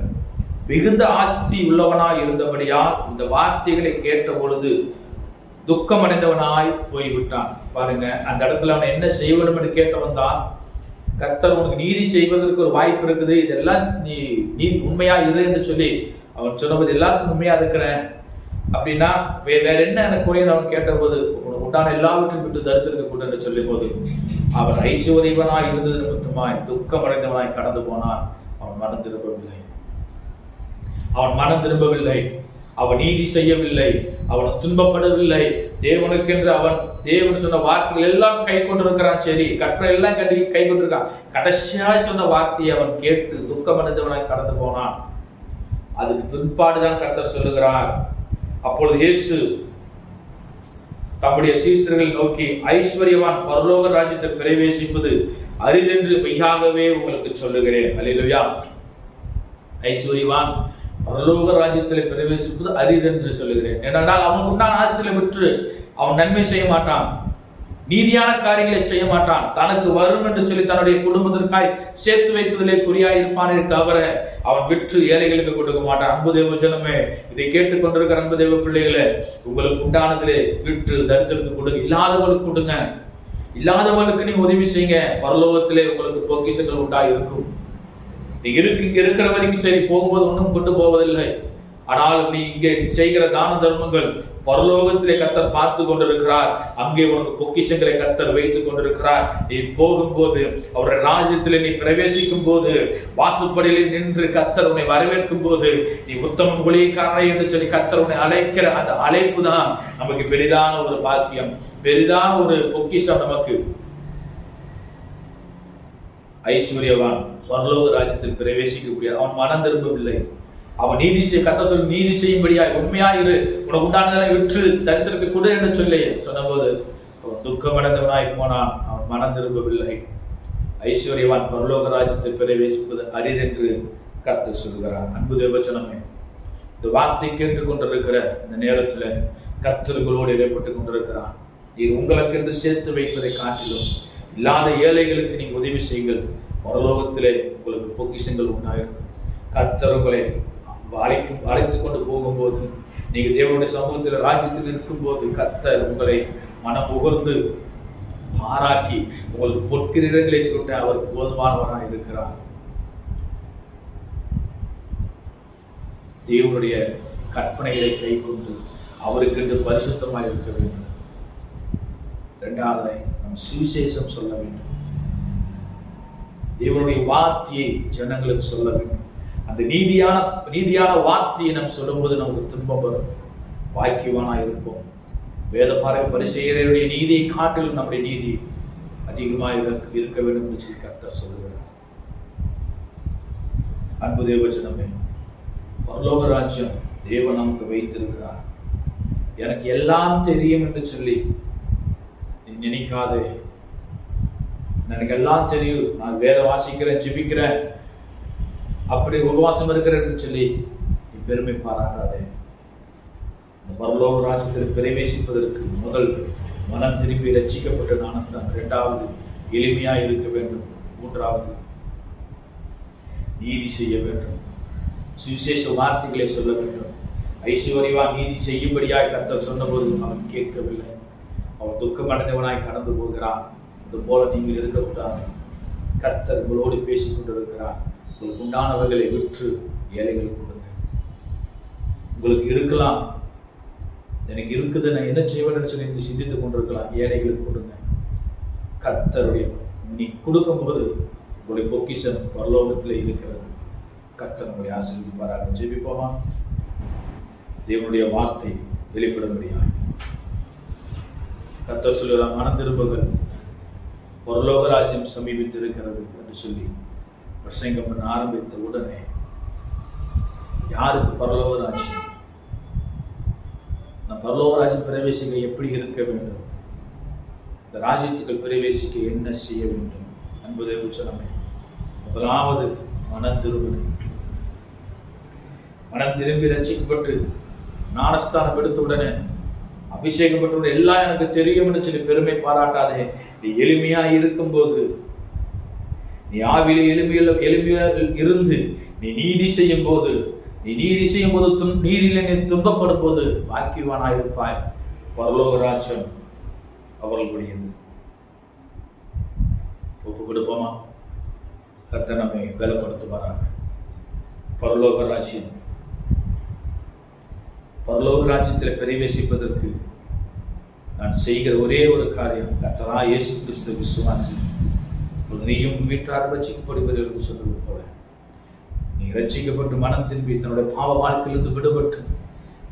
மிகுந்த ஆஸ்தி உள்ளவனாய் இருந்தபடியால் இந்த வார்த்தைகளை கேட்ட பொழுது துக்கம் அடைந்தவனாய் போய்விட்டான். பாருங்க, அந்த இடத்துல அவன் என்ன செய்ய வேண்டும் என்று கேட்டவன் தான், கர்த்தர் உனக்கு நீதி செய்வதற்கு ஒரு வாய்ப்பு இருக்குது, இதெல்லாம் நீ உண்மையா இரு என்று சொல்லி அவன் சொன்னபோது எல்லாத்துக்கும் உண்மையா இருக்கிறேன் அப்படின்னா வேற என்ன எனக்கு குறைய அவன் கேட்டபோது உனக்கு உண்டான எல்லாவற்றையும் விட்டு தரித்திருக்க கூட என்று சொல்லி போது அவன் ஐஸ்வர்யவனாய் இருந்தது நிமித்தமாய் துக்கம் அடைந்தவனாய் கடந்து போனான். அவன் மனம் திரும்பவில்லை, அவன் நீதி செய்யவில்லை, அவன் துன்பப்படவில்லை. தேவனுக்கென்று தேவன் சொன்ன வார்த்தைகள் எல்லாம் கை கொண்டிருக்கிறான். சரி, கற்பனை எல்லாம் கை கொண்டிருக்கான். கடைசியாக சொன்ன வார்த்தையை அவன் கேட்டு துக்கம் அடைந்தவனாய் கடந்து போனான். அதுக்கு பிற்பாடுதான் கர்த்தர் சொல்லுகிறார். அப்பொழுது இயேசு தம்முடைய சீஷர்களை நோக்கி, ஐஸ்வர்யவான் பரலோக ராஜ்யத்தை பிரவேசிப்பது அரிதென்று மெய்யாகவே உங்களுக்கு சொல்லுகிறேன். அல்லேலூயா. ஐஸ்வர்யவான் பரலோக ராஜ்யத்தில் பிரவேசிப்பது அரிதென்று சொல்லுகிறேன். ஏனென்றால் அவனுக்கு உண்டான ஆஸ்திகளை விற்று அவன் நன்மை செய்ய மாட்டான், நீதியான காரியங்களை செய்ய மாட்டான், தனக்கு வரும் என்று சொல்லி தன்னுடைய குடும்பத்திற்காய் சேர்த்து வைப்பதிலே குறியாய் இருப்பானே தவிர அவன் விற்று ஏழைகளுக்கு கொடுக்க மாட்டான். அன்பு தேவ ஜனமே, இதை கேட்டுக்கொண்டிருக்கிற அன்பு தேவ பிள்ளைகளே, உங்களுக்கு உண்டானதிலே விற்று தரித்திற்கு கொடுங்க, இல்லாதவர்களுக்கு கொடுங்க, இல்லாதவர்களுக்கு நீங்க உதவி செய்யுங்க. பரலோகத்திலே உங்களுக்கு பொக்கிஷங்கள் உண்டாயிருக்கும். நீ இங்க இருக்கிற வரைக்கும் சரி, போகும்போது ஒன்றும் கொண்டு போவதில்லை. ஆனால் நீ இங்கே செய்கிற தான தர்மங்கள் பரலோகத்திலே கர்த்தர் பார்த்து கொண்டிருக்கிறார். அங்கே உனக்கு பொக்கிஷங்களை கர்த்தர் வைத்துக் கொண்டிருக்கிறார். நீ போகும்போது அவருடைய ராஜ்யத்திலே நீ பிரவேசிக்கும் போது வாசற்படியில் நின்று கர்த்தர் உன்னை வரவேற்கும் போது நீ உத்தமன் ஊழியக்காரனே என்று சொல்லி கர்த்தர் உன்னை அழைக்கிற அந்த அழைப்பு தான் நமக்கு பெரிதான ஒரு பாக்கியம், பெரிதான ஒரு பொக்கிஷம். நமக்கு ஐஸ்வர்யவான் பரலோக ராஜ்யத்தில் பிரவேசிக்க முடியாது. அவன் மனம் திரும்பவில்லை. அவன் நீதி செய்ய கர்த்தர் சொல்லி நீதி செய்யும்படியாய் உண்மையாயிரு, உனக்கு உண்டானதெல்லாம் விற்று தரித்திரத்தை கொடு என்று சொல்லி சொன்னபோது அவன் துக்கமடைந்தவனாய் போனான். அவன் மனம் திரும்பவில்லை. ஐஸ்வர்யவான் பரலோக ராஜ்யத்தில் பிரவேசிப்பது அரிதென்று கர்த்தர் சொல்கிறார். அன்பு தேவஜனமே, இந்த வார்த்தை கேட்டு கொண்டிருக்கிற இந்த நேரத்தில் கர்த்தர் உங்களோடு இடைப்பட்டுக் கொண்டிருக்கிறார். இது உங்களுக்கு என்று சேர்த்து வைப்பதை காட்டிலும் இல்லாத ஏழைகளுக்கு நீங்க உதவி செய்யுங்கள். பரலோகத்திலே உங்களுக்கு பொக்கிஷங்கள் உண்டாயிருக்கும். கர்த்தர் உங்களை அழைத்துக் கொண்டு போகும்போது, நீங்க தேவனுடைய சமூகத்தில் ராஜ்யத்தில் இருக்கும் போது கர்த்தர் உங்களை மனம் உகர்ந்து பாராட்டி உங்களுக்கு பொற்கிரீடங்களை சொல்ல அவர் போதுமானவராக இருக்கிறார். தேவனுடைய கற்பனைகளை கை கொண்டு அவருக்கு என்று பரிசுத்தமாக இருக்க வேண்டும். இரண்டாவது, நம் சுவிசேஷம் சொல்ல வேண்டும். தேவனுடைய வார்த்தையை ஜனங்களுக்கு சொல்ல வேண்டும். அந்த நீதியான வார்த்தையை நாம் சொல்லும்போது நமக்கு துன்பம் வரும். வாக்கியவானாக இருப்போம். வேதபார பரிசேயருடைய நீதியை காட்டிலும் நம்முடைய நீதி அதிகமாக இருக்க வேண்டும் என்று சொல்லி கர்த்தர் சொல்லுகிறார். அன்பு தேவஜனமே, பரலோக ராஜ்யம் தேவன் நமக்கு வைத்திருக்கிறார். எனக்கு எல்லாம் தெரியும் என்று சொல்லி நீ நினைக்காதே. எனக்கு எல்லாம் தெரியும், நான் வேத வாசிக்கிறேன், ஜெபிக்கிறேன், அப்படி உபவாசம் இருக்கிறேன் என்று சொல்லி நீ பெருமை பாராட்டாதே. இந்த பரலோக ராஜ்யத்தில் பிரவேசிப்பதற்கு முதல் மனம் திரும்பி ரட்சிக்கப்பட்ட ஞானஸ்நானம். இரண்டாவது, எளிமையாக இருக்க வேண்டும். மூன்றாவது, நீதி செய்ய வேண்டும். சுவிசேஷ வார்த்தைகளை சொல்ல வேண்டும். ஐஸ்வர்யவான் நீதி செய்யும்படியாய் கர்த்தர் சொன்னபோது அவன் கேட்கவில்லை. அவன் துக்கம் அடைந்தவனாய் கடந்து போகிறான். அது போல நீங்கள் இருக்கக்கூடாது. கர்த்தர் உங்களோடு பேசிக் கொண்டிருக்கிறார். உங்களுக்கு உண்டானவர்களை விற்று ஏழைகளுக்கு கொடுங்க. உங்களுக்கு இருக்கலாம், எனக்கு இருக்குது, நான் என்ன செய்வேன்னு சொல்லி நீங்க சிந்தித்துக் கொண்டிருக்கலாம். ஏழைகளுக்கு கொடுங்க. கர்த்தருடைய நீ கொடுக்கும்போது உங்களுடைய பொக்கிஷம் பரலோகத்தில் இருக்கிறது. கர்த்தர் உங்களை ஆசீர்வதிப்பாராக. ஜெபிப்போமா? தேவனுடைய வார்த்தை வெளிப்பட முடியாது. கர்த்தர் சொல்லுகிறார், மனம் திரும்புங்கள், பரலோக ராஜ்யம் சமீபித்து இருக்கிறது என்று சொல்லி பிரசங்கம் பண்ண ஆரம்பித்த உடனே யாருக்கு பரலோக ராஜ்யம்? நான் பரலோக ராஜ்யம் பிரவேசிக்க எப்படி இருக்க வேண்டும்? இந்த ராஜ்யத்துக்குள் பிரவேசிக்க என்ன செய்ய வேண்டும் என்பதை உச்சனமே. முதலாவது மனம் திரும்புங்கள். மனம் திரும்பி ரட்சிக்கப்பட்டு ஞானஸ்தானம் எடுத்த உடனே, அபிஷேகம் பெற்ற எல்லாம் எனக்கு தெரியும் என்று சொல்லி பெருமை பாராட்டாதே. நீ எளிமையா இருக்கும்போது, நீ ஆவிலே எளிமையாக இருந்து நீ நீதி செய்யும் போது, நீதியில நீ துன்பப்படும் போது பாக்கியவானாயிருப்பாய். பரலோக ராஜ்யம் அவர்களுடையது. ஒப்பு கொடுப்போமா? கர்த்தர் நம்மை பலப்படுத்துவாராக. பரலோக ராஜ்யத்தில் பிரவேசிப்பதற்கு நான் செய்கிற ஒரே ஒரு காரியம், கர்த்தரா இயேசு கிறிஸ்து விசுவாசி. நீயும் வீட்டார் ரட்சிக்கப்படுவீர்கள் சொன்னது போல நீ ரட்சிக்கப்பட்டு மனம் திரும்பி தன்னுடைய பாவ வாழ்க்கையிலிருந்து விடுபட்டு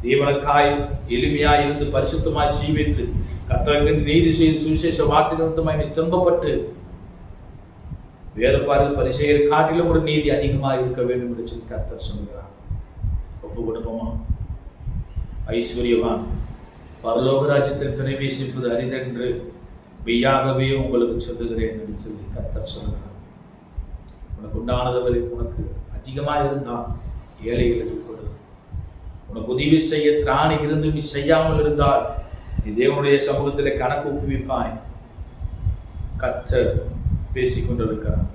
தேவனுக்காய் எளிமையாய் இருந்து பரிசுத்தமாய் ஜீவித்து கர்த்தருக்கு நீதி செய்து சுவிசேஷ வார்த்தை நிமித்தமாய் நீ துன்பப்பட்டு வேத பரிசேயர் காட்டிலும் ஒரு நீதி அதிகமாக இருக்க வேண்டும் என்று சொல்லி கர்த்தர் சொல்கிறார். ஒப்பு கொடுப்போமா? ஐஸ்வர்யவான் பரலோக ராஜ்யத்தில் பிரவேசிப்பது அரிதென்று மெய்யாகவே உங்களுக்கு சொல்லுகிறேன் என்று சொல்லி கர்த்தர் சொல்கிறார். உனக்கு உண்டானவரை உனக்கு அதிகமாக இருந்தால் ஏழைகளுக்கு கொடு. உனக்கு உதவி செய்ய திராணி இருந்து நீ செய்யாமல் இருந்தால் நீ தேவனுடைய சமூகத்தில் கணக்கு ஒப்புவிப்பாய். கர்த்தர் பேசிக் கொண்டிருக்கிறார்.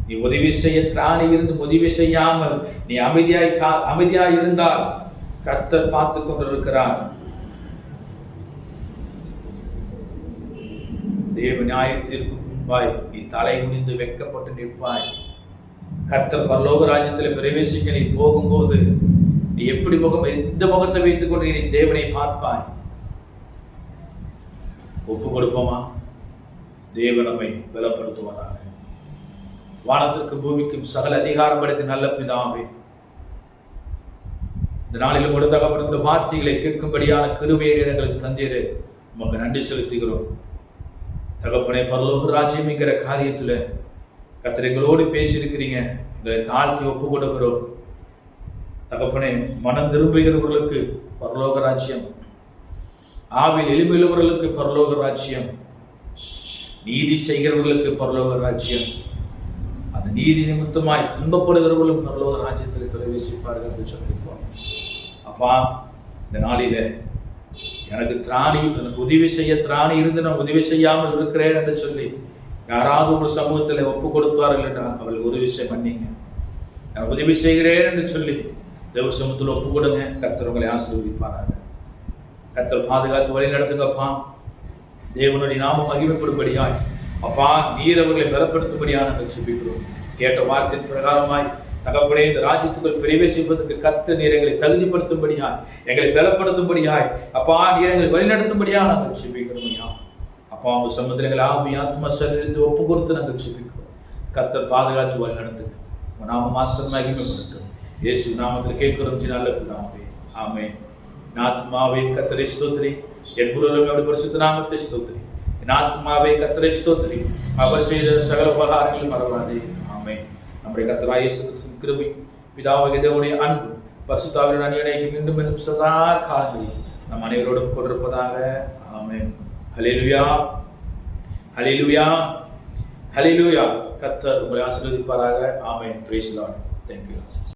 நீ உதவி செய்ய திராணி இருந்து உதவி செய்யாமல் நீ அமைதியாய் இருந்தால் கர்த்தர் பார்த்து கொண்டிருக்கிறார். தேவ நியாயத்திற்கு முன்பாய் நீ தலை குனிந்து வெட்கப்பட்டு நிற்பாய். கர்த்தர் பரலோக ராஜ்யத்தில் பிரவேசிக்க நீ போகும்போது நீ எப்படி எந்த முகத்தை வைத்துக் கொண்டு நீ தேவனை பார்ப்பாய்? ஒப்பு கொடுப்போமா? தேவன் நம்மை பலப்படுத்துவாராக. வானத்திற்கும் பூமிக்கும் சகல அதிகாரம் படைத்த நல்ல பிதாவே, இந்த நாளிலும் கூட தகப்பனுடைய வார்த்தைகளை கேட்கும்படியான கிருபையை எங்களுக்கு தந்தீரே, உமக்கு நன்றி செலுத்துகிறோம். தகப்பனே, பரலோக ராஜ்யம் என்கிற காரியத்துல கர்த்தர் எங்களோடு பேசியிருக்கிறீங்க. எங்களை தாழ்த்தி ஒப்பு கொடுக்கிறோம். தகப்பனே, மனம் திரும்புகிறவர்களுக்கு பரலோக ராஜ்யம், ஆவில் எளிமையுள்ளவர்களுக்கு பரலோக ராஜ்யம், நீதி செய்கிறவர்களுக்கு பரலோக ராஜ்யம், அந்த நீதி நிமித்தமாய் துன்பப்படுகிறவர்களும் பரலோக ராஜ்யத்தில் பிரவேசிப்பார்கள் என்று சொல்லியிருக்கோம். அப்பா, இந்த நாளில எனக்கு திராணி, எனக்கு உதவி செய்ய திராணி இருந்து நான் உதவி செய்யாமல் இருக்கிறேன் என்று சொல்லி யாராவது ஒரு சமூகத்தில் ஒப்பு கொடுப்பார்கள் என்றால் அவர்கள் உதவி செய்ய பண்ணீங்க. நான் உதவி செய்கிறேன் என்று சொல்லி தேவ சமூகத்தில் ஒப்பு கொடுங்க. கர்த்தர் உங்களை ஆசீர்வதிப்பாராங்க. கர்த்தர் பாதுகாத்து வழி நடத்துங்கப்பா. தேவனுடைய நாமம் மகிமைப்படும்படியாய் அப்பா நீர் அவர்களை பலப்படுத்தும்படியாக நாங்கள் ஜெபிக்கிறோம். கேட்ட வார்த்தை பிரகாரமாய் தகப்பனே, இந்த ராஜ்யத்துக்குள் பிரவேசிப்பதற்கு கர்த்தர் நீர் எங்களை தகுதிப்படுத்தும்படியாய், எங்களை பலப்படுத்தும்படியாய் அப்பா நீர் எங்களை வழிநடத்தும்படியாக நாங்கள் ஜெபிக்கிறோம். அப்பா உங்க சமுதிரங்களை ஆவி ஆத்மா சரீரத்தை ஒப்பு கொடுத்து நாங்கள் ஜெபிக்கிறோம். கர்த்தர் பாதுகாத்து வழி நடத்துங்க. உங்க நாம மாத்திரம் மகிமைப்படட்டும். இயேசு நாமத்தில் கேட்கிறோம் நல்ல பிதாவே, ஆமென். என் ஆத்மாவே கர்த்தரை ஸ்தோத்திரி, என் முழுவதும் பரிசுத்த நாமத்தை ஸ்தோத்திரி. என் ஆத்மாவே கர்த்தரை ஸ்தோத்திரி, அவர் செய்த சகல உபகாரங்கள் மறவாதே. ஆமென். நம்முடைய கர்த்தராகிய இயேசு கிறிஸ்துவின் கிருபை, பிதாவாகிய தேவனுடைய அன்பு, பரிசுத்த ஆவியின் அந்யோன்யம் மீண்டும் மீண்டும் சதா காலங்களில் நம் அனைவரோடும் கொண்டிருப்பதாக. ஆமென். ஹல்லேலூயா, ஹல்லேலூயா, ஹல்லேலூயா. கர்த்தர் உங்களை ஆசீர்வதிப்பாராக. Amen. Praise the lord. Thank you.